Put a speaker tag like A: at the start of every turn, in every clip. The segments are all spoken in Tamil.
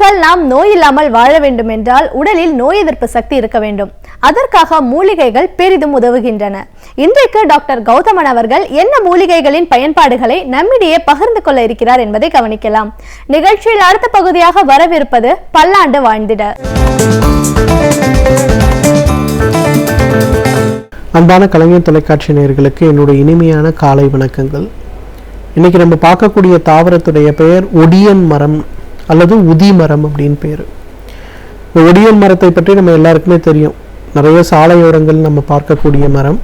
A: அவர்கள் நாம் நோய் இல்லாமல் வாழ வேண்டும் என்றால் உடலில் நோய் எதிர்ப்பு சக்தி இருக்க வேண்டும். அதற்காக மூலிகைகள் பெரிதும் உதவுகின்றன. இன்றைக்கு டாக்டர் கௌதமன் அவர்கள் என்ன மூலிகைகளின் பயன்பாடுகளை நம்மிடையே பகிர்ந்து கொள்ள இருக்கிறார் என்பதை கவனிக்கலாம். நிகழ்ச்சியில் அடுத்த பகுதியாக வரவிருப்பது பல்லாண்டு வாழ்ந்திட.
B: அன்பான கலைஞர் தொலைக்காட்சி நேயர்களுக்கு என்னுடைய இனிமையான காலை வணக்கங்கள். இன்னைக்கு நம்ம பார்க்கக்கூடிய தாவரத்துடைய பெயர் ஒடியன் மரம் அல்லது உதி மரம் அப்படின்னு பேர். இந்த ஒடியன் மரத்தை பற்றி நம்ம எல்லாருக்குமே தெரியும். நிறைய சாலையோரங்கள் நம்ம பார்க்கக்கூடிய மரம்.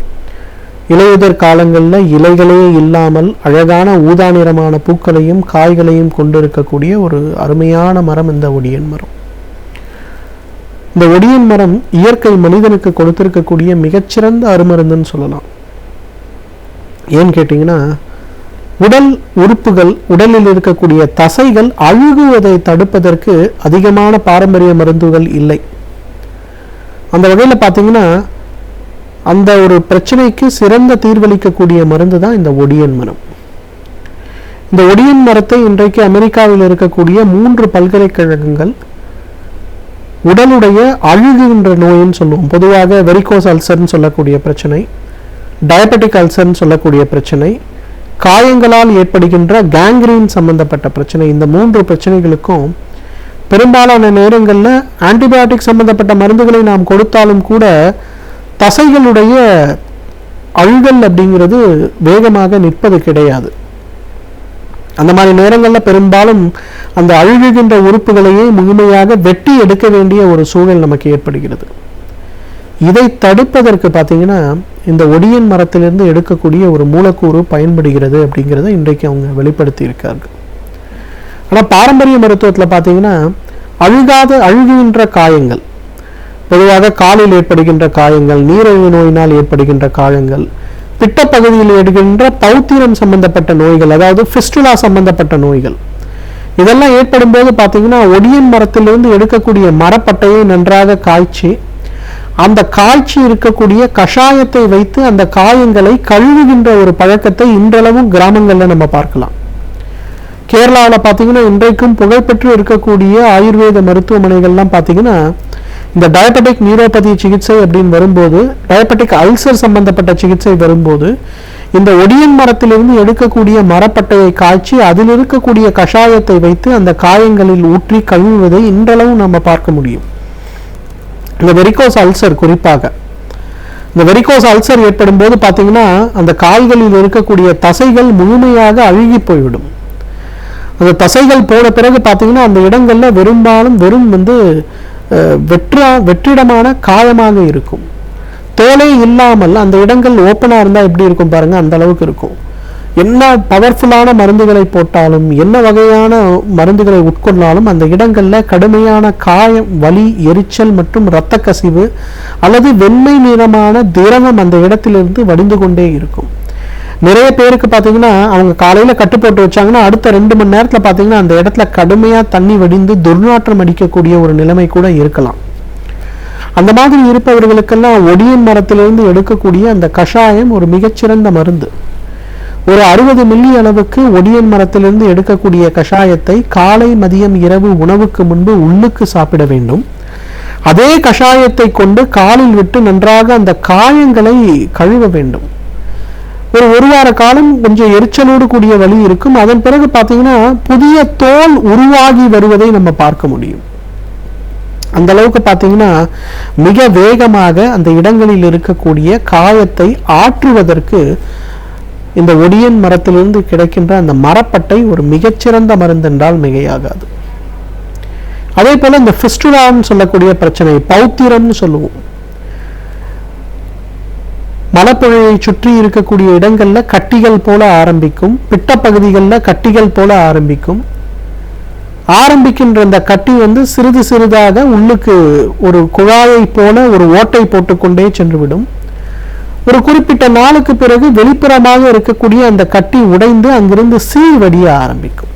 B: இலையுதிர் காலங்களில் இலைகளே இல்லாமல் அழகான ஊதா நிறமான பூக்களையும் காய்களையும் கொண்டிருக்கக்கூடிய ஒரு அருமையான மரம் இந்த ஒடியன் மரம். இந்த ஒடியன் மரம் இயற்கை மனிதனுக்கு கொடுத்திருக்கக்கூடிய மிகச்சிறந்த அருமருந்துன்னு சொல்லலாம். ஏன்னு கேட்டீங்கன்னா, உடல் உறுப்புகள், உடலில் இருக்கக்கூடிய தசைகள் அழுகுவதை தடுப்பதற்கு அதிகமான பாரம்பரிய மருந்துகள் இல்லை. அந்த வகையில் பார்த்தீங்கன்னா, அந்த ஒரு பிரச்சனைக்கு சிறந்த தீர்வளிக்கக்கூடிய மருந்து தான் இந்த ஒடியன் மரம். இந்த ஒடியன் மரத்தை இன்றைக்கு அமெரிக்காவில் இருக்கக்கூடிய 3 பல்கலைக்கழகங்கள் உடலுடைய அழுகுகின்ற நோயின்னு சொல்லுவோம். பொதுவாக வெரிகோஸ் அல்சர்ன்னு சொல்லக்கூடிய பிரச்சனை, டயபெட்டிக் அல்சர்ன்னு சொல்லக்கூடிய பிரச்சனை, காயங்களால் ஏற்படுகின்ற கேங்க்ரீன் சம்பந்தப்பட்ட பிரச்சனை, இந்த 3 பிரச்சனைகளுக்கும் பெரும்பாலான நேரங்களில் ஆன்டிபயோட்டிக் சம்பந்தப்பட்ட மருந்துகளை நாம் கொடுத்தாலும் கூட தசைகளுடைய அழுகல் அப்படிங்கிறது வேகமாக நிற்பது கிடையாது. அந்த மாதிரி நேரங்களில் பெரும்பாலும் அந்த அழுகுகின்ற உறுப்புகளையே முழுமையாக வெட்டி எடுக்க வேண்டிய ஒரு சூழல் நமக்கு ஏற்படுகிறது. இதை தடுப்பதற்கு பார்த்தீங்கன்னா, இந்த ஒடியன் மரத்திலிருந்து எடுக்கக்கூடிய ஒரு மூலக்கூறு பயன்படுகிறது அப்படிங்கிறத இன்றைக்கு அவங்க வெளிப்படுத்தி இருக்கார்கள். ஆனால் பாரம்பரிய மருத்துவத்தில் பார்த்தீங்கன்னா, அழுகுகின்ற காயங்கள், பொதுவாக காலில் ஏற்படுகின்ற காயங்கள், நீரிழிவு நோயினால் ஏற்படுகின்ற காயங்கள், பிட்டப்பகுதியில் ஏற்படுகின்ற பௌத்திரம் சம்பந்தப்பட்ட நோய்கள், அதாவது ஃபிஸ்டுலா சம்பந்தப்பட்ட நோய்கள், இதெல்லாம் ஏற்படும் போது பார்த்தீங்கன்னா, ஒடியன் மரத்திலிருந்து எடுக்கக்கூடிய மரப்பட்டையை நன்றாக காய்ச்சி அந்த காய்ச்சி இருக்கக்கூடிய கஷாயத்தை வைத்து அந்த காயங்களை கழுவுகின்ற ஒரு பழக்கத்தை இன்றளவும் கிராமங்களில் நம்ம பார்க்கலாம். கேரளாவில் பார்த்தீங்கன்னா, இன்றைக்கும் புகழ்பெற்று இருக்கக்கூடிய ஆயுர்வேத மருத்துவமனைகள்லாம் பார்த்தீங்கன்னா, இந்த டயபெட்டிக் நியூரோபதி சிகிச்சை அப்படின்னு வரும்போது, டயபெட்டிக் அல்சர் சம்பந்தப்பட்ட சிகிச்சை வரும்போது, இந்த ஒடியன் மரத்திலிருந்து எடுக்கக்கூடிய மரப்பட்டையை காய்ச்சி அதில் இருக்கக்கூடிய கஷாயத்தை வைத்து அந்த காயங்களில் ஊற்றி கழுவுவதை இன்றளவும் நம்ம பார்க்க முடியும். இந்த வெரிகோஸ் அல்சர், குறிப்பாக இந்த வெரிகோஸ் அல்சர் ஏற்படும் போது பார்த்தீங்கன்னா, அந்த கால்களில் இருக்கக்கூடிய தசைகள் முழுமையாக அழுகி போய்விடும். அந்த தசைகள் போன பிறகு பார்த்தீங்கன்னா, அந்த இடங்கள்ல வெறும் வெற்றிடமான காயமாக இருக்கும். தோலே இல்லாமல் அந்த இடங்கள் ஓப்பனாக இருந்தால் எப்படி இருக்கும் பாருங்க, அந்த அளவுக்கு இருக்கும். என்ன பவர்ஃபுல்லான மருந்துகளை போட்டாலும், என்ன வகையான மருந்துகளை உட்கொண்டாலும் அந்த இடங்களில் கடுமையான காயம், வலி, எரிச்சல் மற்றும் இரத்த கசிவு அல்லது வெண்மை நிறமான திரவம் அந்த இடத்திலிருந்து வடிந்து கொண்டே இருக்கும். நிறைய பேருக்கு பார்த்தீங்கன்னா, அவங்க காலையில் கட்டு போட்டு வச்சாங்கன்னா அடுத்த 2 மணி நேரத்தில் பார்த்தீங்கன்னா அந்த இடத்துல கடுமையாக தண்ணி வடிந்து துர்நாற்றம் அடிக்கக்கூடிய ஒரு நிலைமை கூட இருக்கலாம். அந்த மாதிரி இருப்பவர்களுக்கெல்லாம் ஒடியன் மரத்திலிருந்து எடுக்கக்கூடிய அந்த கஷாயம் ஒரு மிகச்சிறந்த மருந்து. ஒரு 60 மில்லி அளவுக்கு ஒடியன் மரத்திலிருந்து எடுக்கக்கூடிய கஷாயத்தை காலை, மதியம், இரவு உணவுக்கு முன்பு உள்ளுக்கு சாப்பிட வேண்டும். அதே கஷாயத்தை கொண்டு காலில் விட்டு நன்றாக அந்த காயங்களை கழுவ வேண்டும். ஒரு வார காலம் கொஞ்சம் எரிச்சலோடு கூடிய வலி இருக்கும். அதன் பிறகு பார்த்தீங்கன்னா, புதிய தோல் உருவாகி வருவதை நம்ம பார்க்க முடியும். அந்த அளவுக்கு பார்த்தீங்கன்னா, மிக வேகமாக அந்த இடங்களில் இருக்கக்கூடிய காயத்தை ஆற்றுவதற்கு இந்த ஒடியன் மரத்திலிருந்து கிடைக்கின்ற அந்த மரப்பட்டை ஒரு மிகச்சிறந்த மருந்து என்றால் மிகையாகாது. அதே போல இந்த ஃபிஸ்டுலான்னு சொல்லக்கூடிய பிரச்சனை, பௌத்திரம்னு சொல்லுவோம். மலப்புழையை சுற்றி இருக்கக்கூடிய இடங்கள்ல கட்டிகள் போல ஆரம்பிக்கும், பிட்டப்பகுதிகளில் கட்டிகள் போல ஆரம்பிக்கின்ற இந்த கட்டி சிறிது சிறிதாக உள்ளுக்கு ஒரு குழாயை போல ஒரு ஓட்டை போட்டுக்கொண்டே சென்றுவிடும். ஒரு குறிப்பிட்ட நாளுக்கு பிறகு வெளிப்புறமாக இருக்கக்கூடிய அந்த கட்டி உடைந்து அங்கிருந்து சீழ் வடிய ஆரம்பிக்கும்.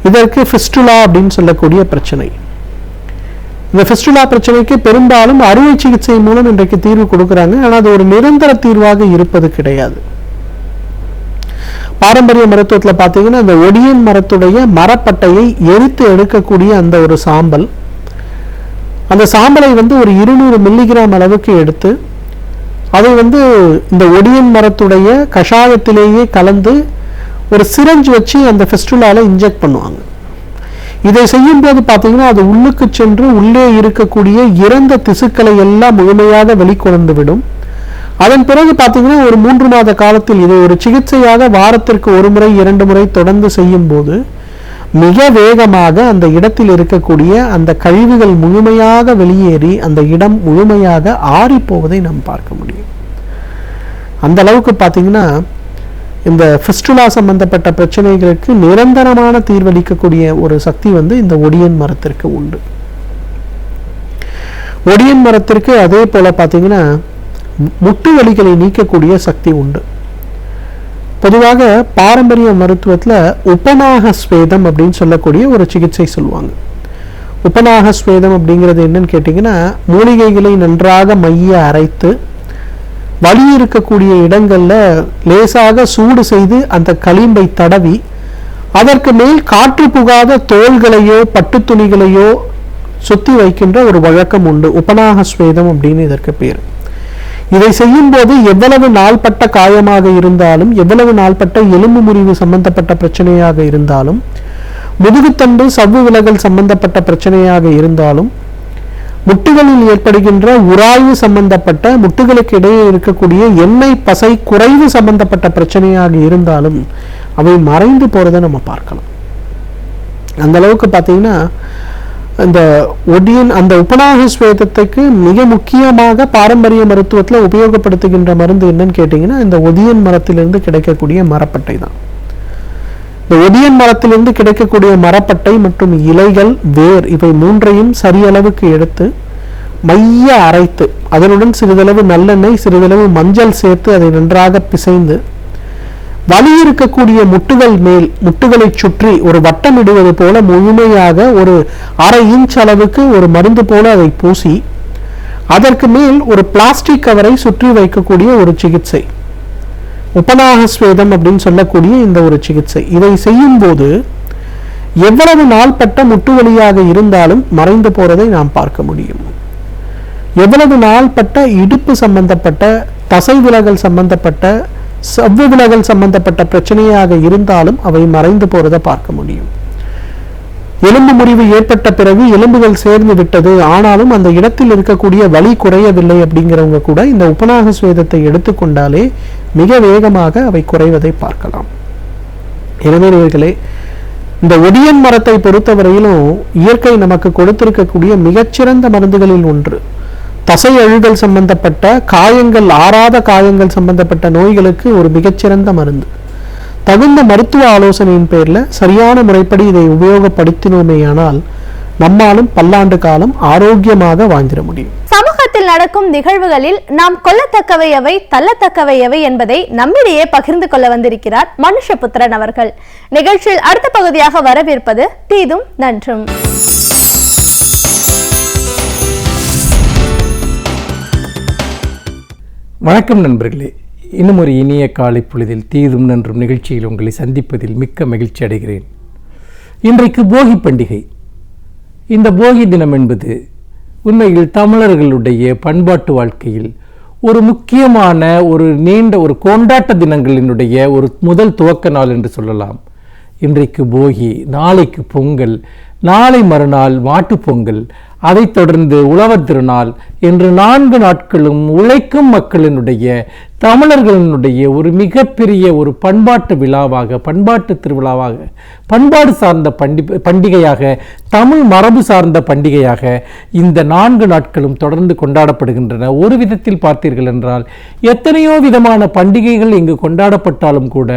B: இதற்கு ஃபிஸ்டுலா அப்படின்னு சொல்லக்கூடிய பிரச்சனை. இந்த ஃபிஸ்டுலா பிரச்சனைக்கு பெரும்பாலும் அறுவை சிகிச்சை மூலம் இன்றைக்கு தீர்வு கொடுக்குறாங்க. ஆனால் அது ஒரு நிரந்தர தீர்வாக இருப்பது கிடையாது. பாரம்பரிய மருத்துவத்தில் பார்த்தீங்கன்னா அந்த ஒடியன் மரத்துடைய மரப்பட்டையை எரித்து எடுக்கக்கூடிய அந்த ஒரு சாம்பல், அந்த சாம்பலை ஒரு 200 மில்லிகிராம் அளவுக்கு எடுத்து அதை இந்த ஒடியன் மரத்துடைய கஷாயத்திலேயே கலந்து ஒரு சிரஞ்ச் வச்சு அந்த ஃபெஸ்டுலால இன்ஜெக்ட் பண்ணுவாங்க. இதை செய்யும் போது பார்த்தீங்கன்னா அது உள்ளுக்கு சென்று உள்ளே இருக்கக்கூடிய இறந்த திசுக்களை எல்லாம் முழுமையாக வெளிக்கொணர்ந்து விடும். அதன் பிறகு பார்த்தீங்கன்னா ஒரு 3 மாத காலத்தில் இதை ஒரு சிகிச்சையாக வாரத்திற்கு 1 முறை 2 முறை தொடர்ந்து செய்யும் போது மிக வேகமாக அந்த இடத்தில் இருக்கக்கூடிய அந்த கழிவுகள் முழுமையாக வெளியேறி அந்த இடம் முழுமையாக ஆறி போவதை நாம் பார்க்க முடியும். அந்த அளவுக்கு பார்த்தீங்கன்னா இந்த ஃபிஸ்டுலா சம்பந்தப்பட்ட பிரச்சனைகளுக்கு நிரந்தரமான தீர்வளிக்கக்கூடிய ஒரு சக்தி இந்த ஒடியன் மரத்திற்கு உண்டு. ஒடியன் மரத்திற்கு அதே போல பார்த்தீங்கன்னா முட்டு வலிகளை நீக்கக்கூடிய சக்தி உண்டு. பொதுவாக பாரம்பரிய மருத்துவத்தில் உபநாக ஸ்வேதம் அப்படின்னு சொல்லக்கூடிய ஒரு சிகிச்சை சொல்லுவாங்க. உபநாக ஸ்வேதம் அப்படிங்கிறது என்னன்னு கேட்டிங்கன்னா, மூலிகைகளை நன்றாக மைய அரைத்து வலி இருக்கக்கூடிய இடங்களில் லேசாக சூடு செய்து அந்த களிம்பை தடவி அதற்கு மேல் காற்று புகாத தோள்களையோ பட்டு துணிகளையோ சுத்தி வைக்கின்ற ஒரு வழக்கம் உண்டு. உபநாக ஸ்வேதம் அப்படின்னு இதற்கு பேர். இதை செய்யும் போது எவ்வளவு நாள்பட்ட காயமாக இருந்தாலும், எவ்வளவு நாள்பட்ட எலும்பு முறிவு சம்பந்தப்பட்ட பிரச்சனையாக இருந்தாலும், முதுகுத்தண்டு சவ்வு விலகல் சம்பந்தப்பட்ட பிரச்சனையாக இருந்தாலும், முட்டுகளில் ஏற்படுகின்ற உராய்வு சம்பந்தப்பட்ட முட்டுகளுக்கு இடையே இருக்கக்கூடிய எண்ணெய் பசை குறைவு சம்பந்தப்பட்ட பிரச்சனையாக இருந்தாலும் அவை மறைந்து போறதை நம்ம பார்க்கலாம். அந்த அளவுக்கு பார்த்தீங்கன்னா இந்த ஒடியன் அந்த உபநாக ஸ்வேதத்துக்கு மிக முக்கியமாக பாரம்பரிய மருத்துவத்தில் உபயோகப்படுத்துகின்ற மருந்து என்னன்னு கேட்டிங்கன்னா இந்த ஒடியன் மரத்திலிருந்து கிடைக்கக்கூடிய மரப்பட்டை தான். இந்த ஒடியன் மரத்திலிருந்து கிடைக்கக்கூடிய மரப்பட்டை மற்றும் இலைகள், வேர் இவை 3ஐயும் சரியளவுக்கு எடுத்து மைய அரைத்து அதனுடன் சிறிதளவு நல்லெண்ணெய் சிறிதளவு மஞ்சள் சேர்த்து அதை நன்றாக பிசைந்து வலி இருக்கக்கூடிய முட்டுகள் மேல் முட்டுகளை சுற்றி ஒரு வட்டமிடுவது போல முழுமையாக ஒரு 1/2 இன்ச் அளவுக்கு ஒரு மருந்து போல அதை பூசி அதற்கு மேல் ஒரு பிளாஸ்டிக் கவரை சுற்றி வைக்கக்கூடிய ஒரு சிகிச்சை உபநாக ஸ்வேதம் அப்படின்னு சொல்லக்கூடிய இந்த ஒரு சிகிச்சை. இதை செய்யும் போது எவ்வளவு நாள்பட்ட முட்டு வலியாக இருந்தாலும் மறைந்து போறதை நாம் பார்க்க முடியும். எவ்வளவு நாள்பட்ட இடுப்பு சம்பந்தப்பட்ட தசை விலகல் சம்பந்தப்பட்ட சவ்வு விலகல் சம்பந்தப்பட்ட பிரச்சனையாக இருந்தாலும் அவை மறைந்து போறதை பார்க்க முடியும். எலும்பு முறிவு ஏற்பட்ட பிறகு எலும்புகள் சேர்ந்து விட்டது, ஆனாலும் அந்த இடத்தில் இருக்கக்கூடிய வலி குறையவில்லை அப்படிங்கிறவங்க கூட இந்த உபநாக ஸ்வேதத்தை எடுத்துக்கொண்டாலே மிக வேகமாக அவை குறைவதை பார்க்கலாம். எனவே நேயர்களே, இந்த ஒடியன் மரத்தை பொறுத்தவரையிலும் இயற்கை நமக்கு கொடுத்திருக்கக்கூடிய மிகச்சிறந்த மருந்துகளில் ஒன்று. தசை அழுகல் சம்பந்தப்பட்ட காயங்கள், ஆறாத காயங்கள் சம்பந்தப்பட்ட நோய்களுக்கு ஒரு மிகச்சிறந்த மருந்து. தகுந்த மருத்துவ ஆலோசனையின் பேர்ல சரியான முறைப்படி இதை உபயோகப்படுத்தினோமேயானால் நம்மாலும் பல்லாண்டு காலம் ஆரோக்கியமாக வாழ்ந்திட முடியும்.
A: சமூகத்தில் நடக்கும் நிகழ்வுகளில் நாம் கொல்லத்தக்கவை எவை, தள்ளத்தக்கவை எவை என்பதை நம்மிடையே பகிர்ந்து கொள்ள வந்திருக்கிறார் மனுஷபுத்திரன் அவர்கள். நிகழ்ச்சியில் அடுத்த பகுதியாக வரவிருப்பது தீதும் நன்றும்.
C: வணக்கம் நண்பர்களே, இன்னும் ஒரு இனிய காலை பொழுதில் தீதும் நன்றும் நிகழ்ச்சியில் உங்களை சந்திப்பதில் மிக்க மகிழ்ச்சி அடைகிறேன். இன்றைக்கு போகி பண்டிகை. இந்த போகி தினம் என்பது உண்மையில் தமிழர்களுடைய பண்பாட்டு வாழ்க்கையில் ஒரு முக்கியமான ஒரு நீண்ட ஒரு கொண்டாட்ட தினங்களினுடைய ஒரு முதல் துவக்க நாள் என்று சொல்லலாம். இன்றைக்கு போகி, நாளைக்கு பொங்கல், நாளை மறுநாள் மாட்டுப் பொங்கல், அதைத் தொடர்ந்து உழவர் திருநாள் என்று 4 நாட்களும் உழைக்கும் மக்களினுடைய தமிழர்களினுடைய ஒரு மிகப்பெரிய ஒரு பண்பாட்டு விழாவாக, பண்பாட்டு திருவிழாவாக, பண்பாடு சார்ந்த பண்டிகையாக, தமிழ் மரபு சார்ந்த பண்டிகையாக இந்த 4 நாட்களும் தொடர்ந்து கொண்டாடப்படுகின்றன. ஒரு விதத்தில் பார்த்தீர்கள் என்றால் எத்தனையோ விதமான பண்டிகைகள் இங்கு கொண்டாடப்பட்டாலும் கூட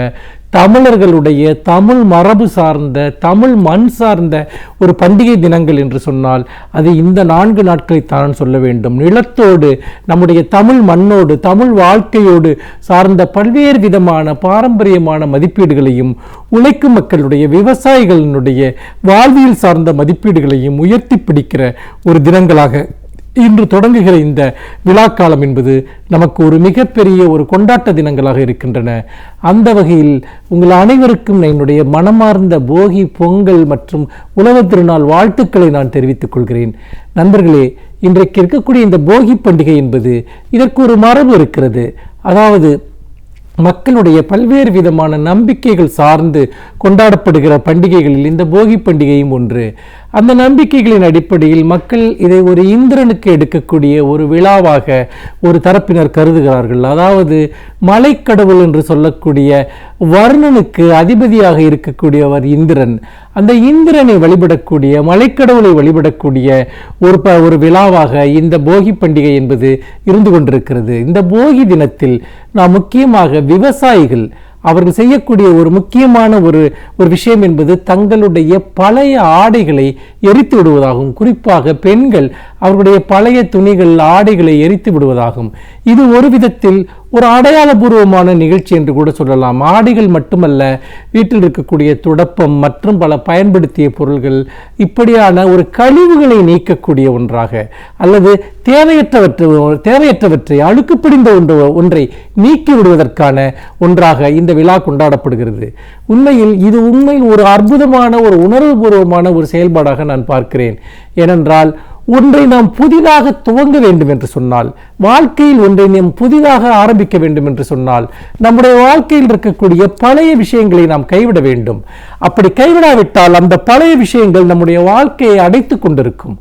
C: தமிழர்களுடைய தமிழ் மரபு சார்ந்த, தமிழ் மண் சார்ந்த ஒரு பண்டிகை தினங்கள் என்று சொன்னால் அது இந்த 4 நாட்களை தான் சொல்ல வேண்டும். நிலத்தோடு, நம்முடைய தமிழ் மண்ணோடு, தமிழ் வாழ்க்கையோடு சார்ந்த பல்வேறு விதமான பாரம்பரியமான மதிப்பீடுகளையும், உழைக்கும் மக்களுடைய விவசாயிகளினுடைய வாழ்வியல் சார்ந்த மதிப்பீடுகளையும் உயர்த்தி பிடிக்கிற ஒரு தினங்களாக இன்று தொடங்குகிற இந்த விழாக்காலம் என்பது நமக்கு ஒரு மிகப்பெரிய ஒரு கொண்டாட்ட தினங்களாக இருக்கின்றன. அந்த வகையில் உங்கள் அனைவருக்கும் என்னுடைய மனமார்ந்த போகி, பொங்கல் மற்றும் உழவர் திருநாள் வாழ்த்துக்களை நான் தெரிவித்துக் கொள்கிறேன். நண்பர்களே, இன்றைக்கு இருக்கக்கூடிய இந்த போகி பண்டிகை என்பது இதற்கு ஒரு மரபு இருக்கிறது. அதாவது மக்களுடைய பல்வேறு விதமான நம்பிக்கைகள் சார்ந்து கொண்டாடப்படுகிற பண்டிகைகளில் இந்த போகி பண்டிகையும் ஒன்று. அந்த நம்பிக்கைகளின் அடிப்படையில் மக்கள் இதை ஒரு இந்திரனுக்கு எடுக்கக்கூடிய ஒரு விழாவாக ஒரு தரப்பினர் கருதுகிறார்கள். அதாவது மலைக்கடவுள் என்று சொல்லக்கூடிய வருணனுக்கு அதிபதியாக இருக்கக்கூடியவர் இந்திரன். அந்த இந்திரனை வழிபடக்கூடிய, மலைக்கடவுளை வழிபடக்கூடிய ஒரு விழாவாக இந்த போகி பண்டிகை என்பது இருந்து கொண்டிருக்கிறது. இந்த போகி தினத்தில் நாம் முக்கியமாக விவசாயிகள் அவர்கள் செய்யக்கூடிய ஒரு முக்கியமான ஒரு விஷயம் என்பது தங்களுடைய பழைய ஆடைகளை எரித்து விடுவதாகும். குறிப்பாக பெண்கள் அவர்களுடைய பழைய துணிகள், ஆடைகளை எரித்து விடுவதாகும். இது ஒரு விதத்தில் ஒரு அடையாளபூர்வமான நிகழ்ச்சி என்று கூட சொல்லலாம். ஆடைகள் மட்டுமல்ல, வீட்டில் இருக்கக்கூடிய துடப்பம் மற்றும் பல பயன்படுத்திய பொருள்கள், இப்படியான ஒரு கழிவுகளை நீக்கக்கூடிய ஒன்றாக, அல்லது தேவையற்றவற்றை அழுக்கு பிடிந்த ஒன்றை நீக்கி விடுவதற்கான ஒன்றாக இந்த விழா கொண்டாடப்படுகிறது. உண்மையில் இது ஒரு அற்புதமான, ஒரு உணர்வுபூர்வமான ஒரு செயல்பாடாக நான் பார்க்கிறேன். ஏனென்றால் ஒன்றை நாம் புதிதாக துவங்க வேண்டும் என்று சொன்னால், வாழ்க்கையில் ஒன்றை நாம் புதிதாக ஆரம்பிக்க வேண்டும் என்று சொன்னால், நம்முடைய வாழ்க்கையில் இருக்கக்கூடிய பழைய விஷயங்களை நாம் கைவிட வேண்டும். அப்படி கைவிடாவிட்டால் அந்த பழைய விஷயங்கள் நம்முடைய வாழ்க்கையை அடைத்து கொண்டிருக்கும்.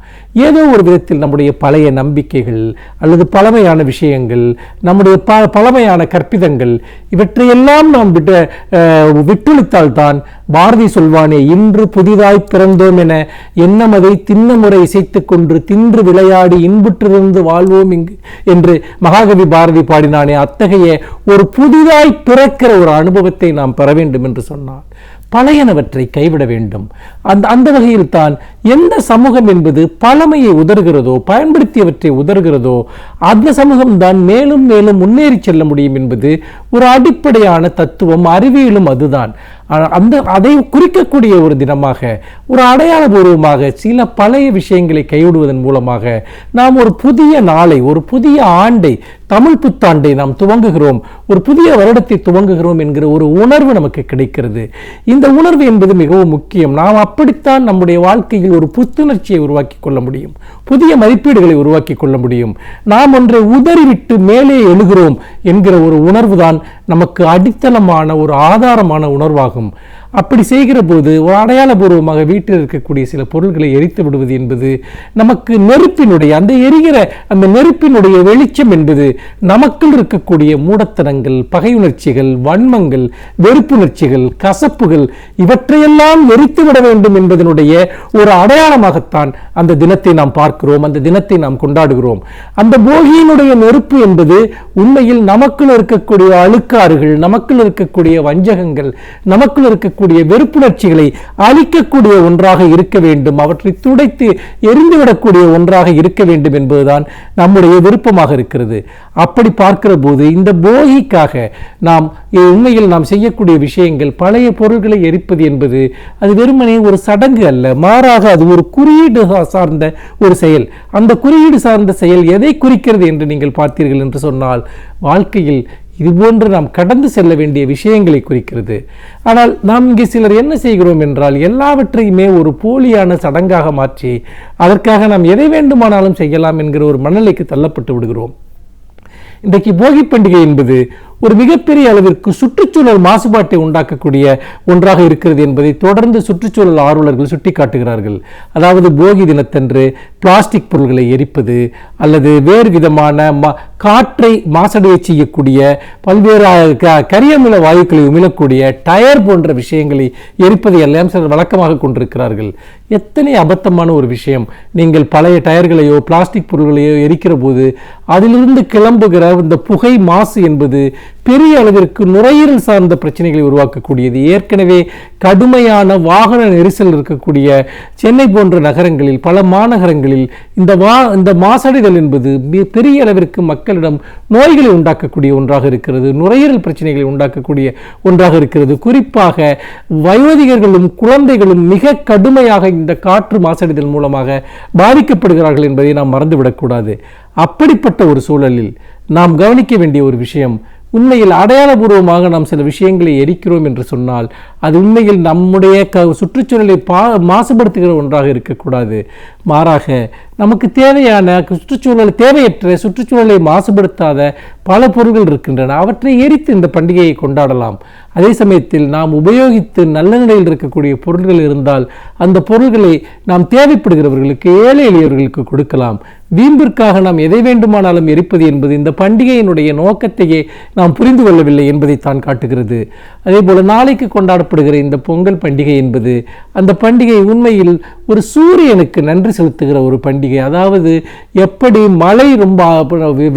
C: ஏதோ ஒரு விதத்தில் நம்முடைய பழைய நம்பிக்கைகள் அல்லது பழமையான விஷயங்கள், நம்முடைய பழமையான கற்பிதங்கள், இவற்றையெல்லாம் நாம் விட்டொழித்தால்தான் பாரதி சொல்வானே, இன்று புதிதாய் பிறந்தோம் என எண்ணமதை திண்ணமுறை இசைத்து கொண்டு தின்று விளையாடி இன்புற்றிருந்து வாழ்வோம் இங்கு என்று மகாகவி பாரதி பாடினானே, அத்தகைய ஒரு புதிதாய் பிறக்கிற ஒரு அனுபவத்தை நாம் பெற வேண்டும் என்று சொன்னார். பழையனவற்றை கைவிட வேண்டும். அந்த வகையில் தான் எந்த சமூகம் என்பது பழமையை உதறுகிறதோ, பயன்படுத்தியவற்றை உதறுகிறதோ, அந்த சமூகம்தான் மேலும் மேலும் முன்னேறி செல்ல முடியும் என்பது ஒரு அடிப்படையான தத்துவம். அறிவியலும் அதுதான். அதை குறிக்கக்கூடிய ஒரு தினமாக, ஒரு அடையாளபூர்வமாக சில பழைய விஷயங்களை கைவிடுவதன் மூலமாக நாம் ஒரு புதிய நாளை, ஒரு புதிய ஆண்டை, தமிழ் புத்தாண்டை நாம் துவங்குகிறோம், ஒரு புதிய வருடத்தை துவங்குகிறோம் என்கிற ஒரு உணர்வு நமக்கு கிடைக்கிறது. இந்த உணர்வு என்பது மிகவும் முக்கியம். நாம் அப்படித்தான் நம்முடைய வாழ்க்கையில் ஒரு புத்துணர்ச்சியை உருவாக்கி கொள்ள முடியும், புதிய மதிப்பீடுகளை உருவாக்கி கொள்ள முடியும். நாம் ஒன்றை உதறிவிட்டு மேலே எழுகிறோம் என்கிற ஒரு உணர்வு தான் நமக்கு அடித்தளமான ஒரு ஆதாரமான உணர்வாகும். அப்படி செய்கிற போது ஒரு அடையாளபூர்வமாக வீட்டில் இருக்கக்கூடிய சில பொருட்களை எரித்து விடுவது என்பது நமக்கு நெருப்பினுடைய, அந்த எரிகிற அந்த நெருப்பினுடைய வெளிச்சம் என்பது நமக்குள் இருக்கக்கூடிய மூடத்தனங்கள், பகையுணர்ச்சிகள், வன்மங்கள், வெறுப்புணர்ச்சிகள், கசப்புகள், இவற்றையெல்லாம் எரித்து விட வேண்டும் என்பதனுடைய ஒரு அடையாளமாகத்தான் அந்த தினத்தை நாம் பார்க்கிறோம், அந்த தினத்தை நாம் கொண்டாடுகிறோம். அந்த போகியினுடைய நெருப்பு என்பது உண்மையில் நமக்குள் இருக்கக்கூடிய அழுக்காறுகள், நமக்குள் இருக்கக்கூடிய வஞ்சகங்கள், நமக்குள் இருக்கக்கூடிய வெறுப்புணர்ச்சிகளை அழிக்கக்கூடிய ஒன்றாக இருக்க வேண்டும், அவற்றை துடைத்து எரிந்துவிடக்கூடிய ஒன்றாக இருக்க வேண்டும் என்பதுதான் நம்முடைய விருப்பமாக இருக்கிறது. அப்படி பார்க்கிற போது இந்த போகிக்காக நாம் உண்மையில் நாம் செய்யக்கூடிய விஷயங்கள், பழைய பொருட்களை எரிப்பது என்பது அது வெறுமனே ஒரு சடங்கு அல்ல, மாறாக அது ஒரு குறியீடு சார்ந்த ஒரு செயல். அந்த குறியீடு சார்ந்த செயல் எதை குறிக்கிறது என்று நீங்கள் பார்த்தீர்கள் என்று சொன்னால், வாழ்க்கையில் இதுபோன்று நாம் கடந்து செல்ல வேண்டிய விஷயங்களை குறிக்கிறது. ஆனால் நாம் இங்கே சிலர் என்ன செய்கிறோம் என்றால், எல்லாவற்றையுமே ஒரு போலியான சடங்காக மாற்றி அதற்காக நாம் எதை வேண்டுமானாலும் செய்யலாம் என்கிற ஒரு மனநிலைக்கு தள்ளப்பட்டு விடுகிறோம். இன்றைக்கு போகி பண்டிகை என்பது ஒரு மிகப்பெரிய அளவிற்கு சுற்றுச்சூழல் மாசுபாட்டை உண்டாக்கக்கூடிய ஒன்றாக இருக்கிறது என்பதை தொடர்ந்து சுற்றுச்சூழல் ஆர்வலர்கள் சுட்டிக்காட்டுகிறார்கள். அதாவது போகி தினத்தன்று பிளாஸ்டிக் பொருட்களை எரிப்பது அல்லது வேறு விதமான காற்றை மாசடைய செய்யக்கூடிய பல்வேறு கரியமில வாயுக்களை உமிழக்கூடிய டயர் போன்ற விஷயங்களை எரிப்பதை எல்லாம் சிலர் வழக்கமாக கொண்டிருக்கிறார்கள். எத்தனை அபத்தமான ஒரு விஷயம்! நீங்கள் பழைய டயர்களையோ பிளாஸ்டிக் பொருட்களையோ எரிக்கிற போது அதிலிருந்து கிளம்புகிற இந்த புகை மாசு என்பது பெரிய அளவிற்கு நுரையீரல் சார்ந்த பிரச்சனைகளை உருவாக்கக்கூடியது. ஏற்கனவே கடுமையான வாகன நெரிசல் இருக்கக்கூடிய சென்னை போன்ற நகரங்களில், பல மாநகரங்களில் இந்த மாசடைதல் என்பது பெரிய அளவிற்கு மக்களிடம் நோய்களை உண்டாக்கக்கூடிய ஒன்றாக இருக்கிறது. நுரையீரல் பிரச்சனைகளை உண்டாக்கக்கூடிய ஒன்றாக இருக்கிறது. குறிப்பாக வயோதிகர்களும் குழந்தைகளும் மிக கடுமையாக இந்த காற்று மாசடைதல் மூலமாக பாதிக்கப்படுகிறார்கள் என்பதை நாம் மறந்துவிடக்கூடாது. அப்படிப்பட்ட ஒரு சூழலில் நாம் கவனிக்க வேண்டிய ஒரு விஷயம், உண்மையில் அடையாளபூர்வமாக நாம் சில விஷயங்களை எரிக்கிறோம் என்று சொன்னால் அது உண்மையில் நம்முடைய சுற்றுச்சூழலை மாசுபடுத்துகிற ஒன்றாக இருக்கக்கூடாது. மாறாக நமக்கு தேவையான தேவையற்ற சுற்றுச்சூழலை மாசுபடுத்தாத பல பொருட்கள் இருக்கின்றன. அவற்றை எரித்து இந்த பண்டிகையை கொண்டாடலாம். அதே சமயத்தில் நாம் உபயோகித்து நல்ல நிலையில் இருக்கக்கூடிய பொருட்கள் இருந்தால் அந்த பொருட்களை நாம் தேவைப்படுகிறவர்களுக்கு, ஏழை எளியவர்களுக்கு கொடுக்கலாம். வீம்பிற்காக நாம் எதை வேண்டுமானாலும் எரிப்பது என்பது இந்த பண்டிகையினுடைய நோக்கத்தையே நாம் புரிந்து கொள்ளவில்லை என்பதை தான் காட்டுகிறது. அதே போல நாளைக்கு கொண்டாடப்படுகிற இந்த பொங்கல் பண்டிகை என்பது, அந்த பண்டிகை உண்மையில் ஒரு சூரியனுக்கு நன்றி செலுத்துகிற ஒரு பண்டிகை. அதாவது எப்படி மழை ரொம்ப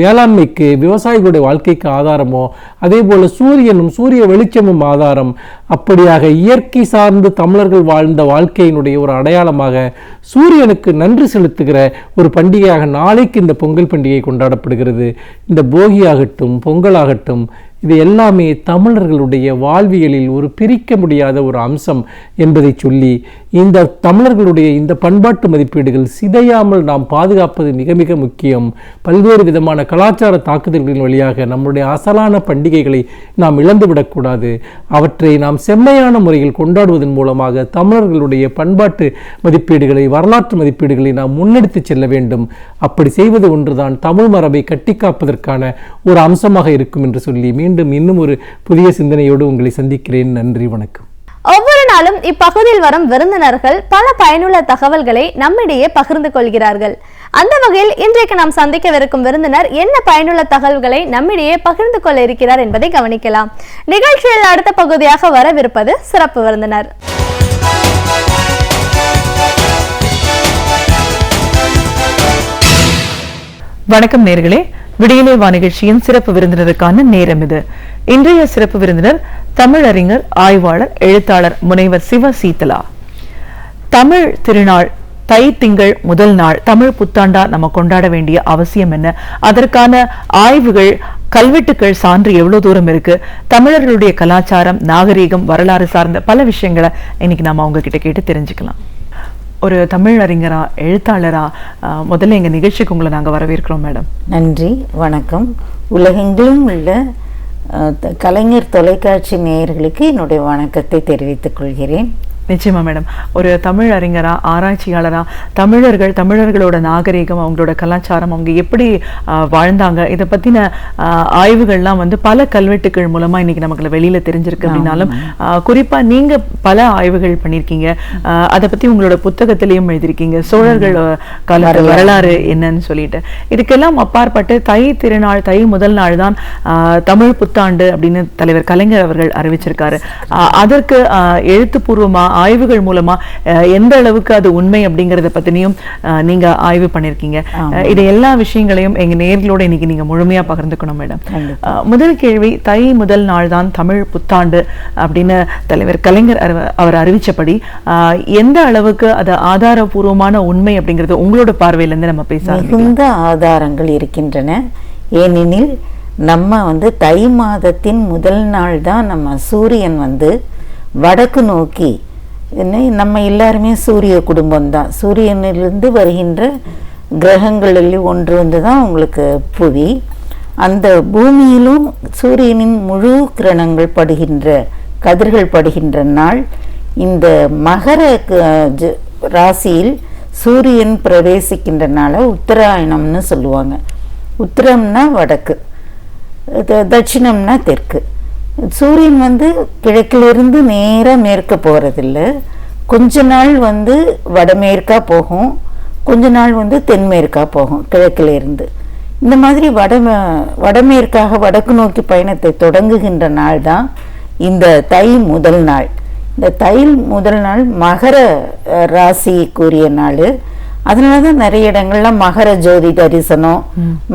C: வேளாண்மைக்கு, விவசாயிகளுடைய வாழ்க்கைக்கு ஆதாரமோ அதே போல சூரியனும் சூரிய வெளிச்சமும் ஆதாரம். அப்படியாக இயற்கை சார்ந்து தமிழர்கள் வாழ்ந்த வாழ்க்கையினுடைய ஒரு அடையாளமாக சூரியனுக்கு நன்றி செலுத்துகிற ஒரு பண்டிகையாக நாளைக்கு இந்த பொங்கல் பண்டிகை கொண்டாடப்படுகிறது. இந்த போகியாகட்டும், பொங்கலாகட்டும், இது எல்லாமே தமிழர்களுடைய வாழ்வியலில் ஒரு பிரிக்க முடியாத ஒரு அம்சம் என்பதை சொல்லி, இந்த தமிழர்களுடைய இந்த பண்பாட்டு மதிப்பீடுகள் சிதையாமல் நாம் பாதுகாப்பது மிக மிக முக்கியம். பல்வேறு விதமான கலாச்சார தாக்குதல்களின் வழியாக நம்முடைய அசலான பண்டிகைகளை நாம் இழந்துவிடக்கூடாது. அவற்றை நாம் செம்மையான முறையில் கொண்டாடுவதன் மூலமாக தமிழர்களுடைய பண்பாட்டு மதிப்பீடுகளை, வரலாற்று மதிப்பீடுகளை நாம் முன்னெடுத்து செல்ல வேண்டும். அப்படி செய்வது ஒன்றுதான் தமிழ் மரபை கட்டிக்காப்பதற்கான ஒரு அம்சமாக இருக்கும் என்று சொல்லி இன்னும் ஒரு புதிய சிந்தனையோடு உங்களை சந்திக்கிறேன். நன்றி, வணக்கம்.
A: ஒவ்வொரு நாளும் இப்பகுதியில் வரும் விருந்தினர்கள் பல பயனுள்ள தகவல்களை நம்மிடையே பகிர்ந்து கொள்கிறார்கள். அந்த வகையில் இன்றைக்கு நாம் சந்திக்கவிருக்கும் விருந்தினர் என்ன பயனுள்ள தகவல்களை நம்மிடையே பகிர்ந்து கொள்ள இருக்கிறார் என்பதை கவனிக்கலாம். நிகழ்ச்சியில் அடுத்த பகுதியாக வரவிருப்பது சிறப்பு விருந்தினர்.
D: வணக்கம் நேர்களே, விடியலே வா நிகழ்ச்சியின் சிறப்பு விருந்தினருக்கான நேரம் இது. இன்றைய சிறப்பு விருந்தினர் தமிழறிஞர், ஆய்வாளர், எழுத்தாளர் முனைவர் சிவ சீதலா. தமிழ் திருநாள் தை திங்கள் முதல் நாள் தமிழ் புத்தாண்டா நம்ம கொண்டாட வேண்டிய அவசியம் என்ன, அதற்கான ஆய்வுகள், கல்வெட்டுக்கள் சான்று எவ்வளவு தூரம் இருக்கு, தமிழர்களுடைய கலாச்சாரம், நாகரீகம், வரலாறு சார்ந்த பல விஷயங்களை இன்னைக்கு நாம அவங்க கிட்ட கேட்டு தெரிஞ்சுக்கலாம். ஒரு தமிழ் அறிஞரா, எழுத்தாளரா, முதல்ல எங்க நிகழ்ச்சிக்கு உங்களை நாங்க வரவேற்கிறோம் மேடம்.
E: நன்றி, வணக்கம். உலகெங்கிலும் உள்ள கலைஞர் தொலைக்காட்சி நேயர்களுக்கு என்னுடைய வணக்கத்தை தெரிவித்துக் கொள்கிறேன்.
D: நிச்சயமா மேடம். ஒரு தமிழ் அறிஞரா, ஆராய்ச்சியாளரா, தமிழர்களோட நாகரிகம், அவங்களோட கலாச்சாரம், அவங்க எப்படி வாழ்ந்தாங்க, இதை பத்தின ஆய்வுகள்லாம் பல கல்வெட்டுகள் மூலமா இன்னைக்கு நமக்கு வெளியில தெரிஞ்சிருக்கு. அப்படின்னாலும் குறிப்பா நீங்க பல ஆய்வுகள் பண்ணிருக்கீங்க. அதை பத்தி உங்களோட புத்தகத்திலையும் எழுதிருக்கீங்க, சோழர்கள் கால வரலாறு என்னன்னு சொல்லிட்டு. இதுக்கெல்லாம் அப்பாற்பட்டு தை திருநாள், தை முதல் நாள் தான் தமிழ் புத்தாண்டு அப்படின்னு தலைவர் கலைஞர் அவர்கள் அறிவிச்சிருக்காரு. அதற்கு எழுத்துப்பூர்வமா, ஆய்வுகள் மூலமா எந்த அளவுக்கு அது உண்மை அப்படிங்கறத பத்தினியும் நீங்க ஆய்வு பண்ணிருக்கீங்க. இது எல்லா விஷயங்களையும் எங்க நேயர்களோட இன்னைக்கு நீங்க முழுமையா பகிர்ந்துக்கணும் மேடம். முதல் கேள்வி, தை முதல் நாள் தான் தமிழ் புத்தாண்டு அப்படின்னு தலைவர் கலைஞர் அவர் அறிவிச்சபடி எந்த அளவுக்கு அது ஆதாரபூர்வமான உண்மை அப்படிங்கிறது உங்களோட பார்வையில இருந்து நம்ம பேச
E: மிகுந்த ஆதாரங்கள் இருக்கின்றன. ஏனெனில் நம்ம தை மாதத்தின் முதல் நாள் தான் நம்ம சூரியன் வடக்கு நோக்கி, நம்ம எல்லாருமே சூரிய குடும்பம் தான், சூரியனிலிருந்து வருகின்ற கிரகங்களில் ஒன்று தான் உங்களுக்கு புவி. அந்த பூமியிலும் சூரியனின் முழு கிரணங்கள் படுகின்ற, கதிர்கள் படுகின்ற நாள் இந்த மகர ராசியில் சூரியன் பிரவேசிக்கின்ற நாளை உத்தராயணம்னு சொல்லுவாங்க. உத்தரம்னா வடக்கு, தட்சிணம்னா தெற்கு. சூரியன் கிழக்கிலிருந்து நேராக மேற்க போகிறதில்ல. கொஞ்ச நாள் வடமேற்கா போகும், கொஞ்ச நாள் தென்மேற்கா போகும் கிழக்கிலிருந்து. இந்த மாதிரி வடமேற்காக வடக்கு நோக்கி பயணத்தை தொடங்குகின்ற நாள் தான் இந்த தை முதல் நாள். இந்த தை முதல் நாள் மகர ராசி கூறிய நாள். அதனால தான் நிறைய இடங்கள்ல மகர ஜோதி தரிசனம்,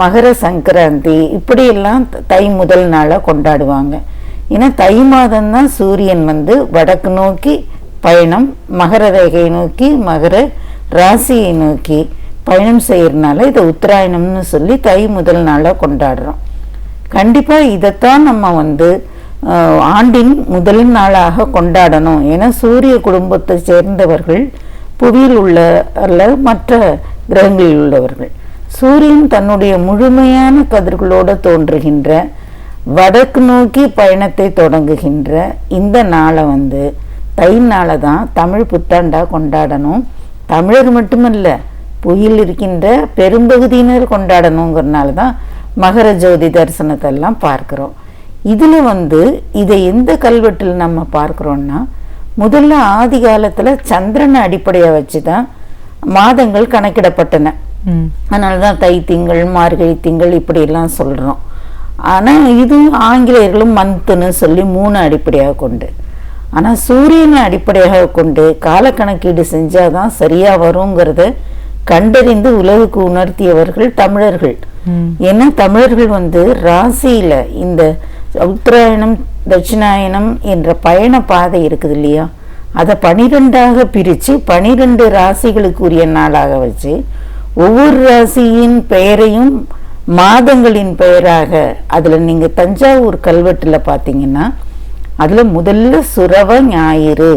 E: மகர சங்கராந்தி இப்படி எல்லாம் தை முதல் நாளை கொண்டாடுவாங்க. ஏன்னா தை மாதம் தான் சூரியன் வந்து வடக்கு நோக்கி பயணம், மகர ரேகையை நோக்கி மகர ராசியை நோக்கி பயணம் செய்யறதுனால இதை உத்தராயணம்னு சொல்லி தை முதல் நாளை கொண்டாடுறோம். கண்டிப்பா இதைத்தான் நம்ம வந்து ஆண்டின் முதல் நாளாக கொண்டாடணும். ஏன்னா சூரிய குடும்பத்தை சேர்ந்தவர்கள் புவியில் உள்ள அல்ல மற்ற கிரகங்களில் உள்ளவர்கள். சூரியன் தன்னுடைய முழுமையான கதிர்களோடு தோன்றுகின்ற வடக்கு நோக்கி பயணத்தை தொடங்குகின்ற இந்த நாளை வந்து தை நாளை தான் தமிழ் புத்தாண்டா கொண்டாடணும். தமிழர் மட்டுமல்ல, புவியில் இருக்கின்ற பெரும்பகுதியினர் கொண்டாடணுங்கிறனால தான் மகர ஜோதி தரிசனத்தெல்லாம் பார்க்கிறோம். இதில் வந்து இதை எந்த கல்வெட்டில் நம்ம பார்க்குறோன்னா, முதல்ல ஆதி காலத்தில் சந்திரனை அடிப்படையாக வச்சு தான் மாதங்கள் கணக்கிடப்பட்டன. அதனால தான் தை திங்கள், மார்கழி திங்கள் இப்படியெல்லாம் சொல்கிறோம். ஆனால் இது ஆங்கிலேயர்களும் மந்த்துன்னு சொல்லி 3 அடிப்படையாக கொண்டு, ஆனால் சூரியனை அடிப்படையாக கொண்டு காலக்கணக்கீடு செஞ்சால் தான் சரியாக வருங்கிறத கண்டறிந்து உலகுக்கு உணர்த்தியவர்கள் தமிழர்கள். ஏன்னா தமிழர்கள் வந்து ராசியில இந்த உத்தராயணம் தட்சிணாயனம் என்ற பயண பாதை இருக்குது இல்லையா, அதை 12ஆக பிரித்து 12 ராசிகளுக்குரிய நாளாக வச்சு ஒவ்வொரு ராசியின் பெயரையும் மாதங்களின் பெயராக, அதில் நீங்கள் தஞ்சாவூர் கல்வெட்டில் பார்த்தீங்கன்னா அதில் முதல்ல சுரவ ஞாயிறு,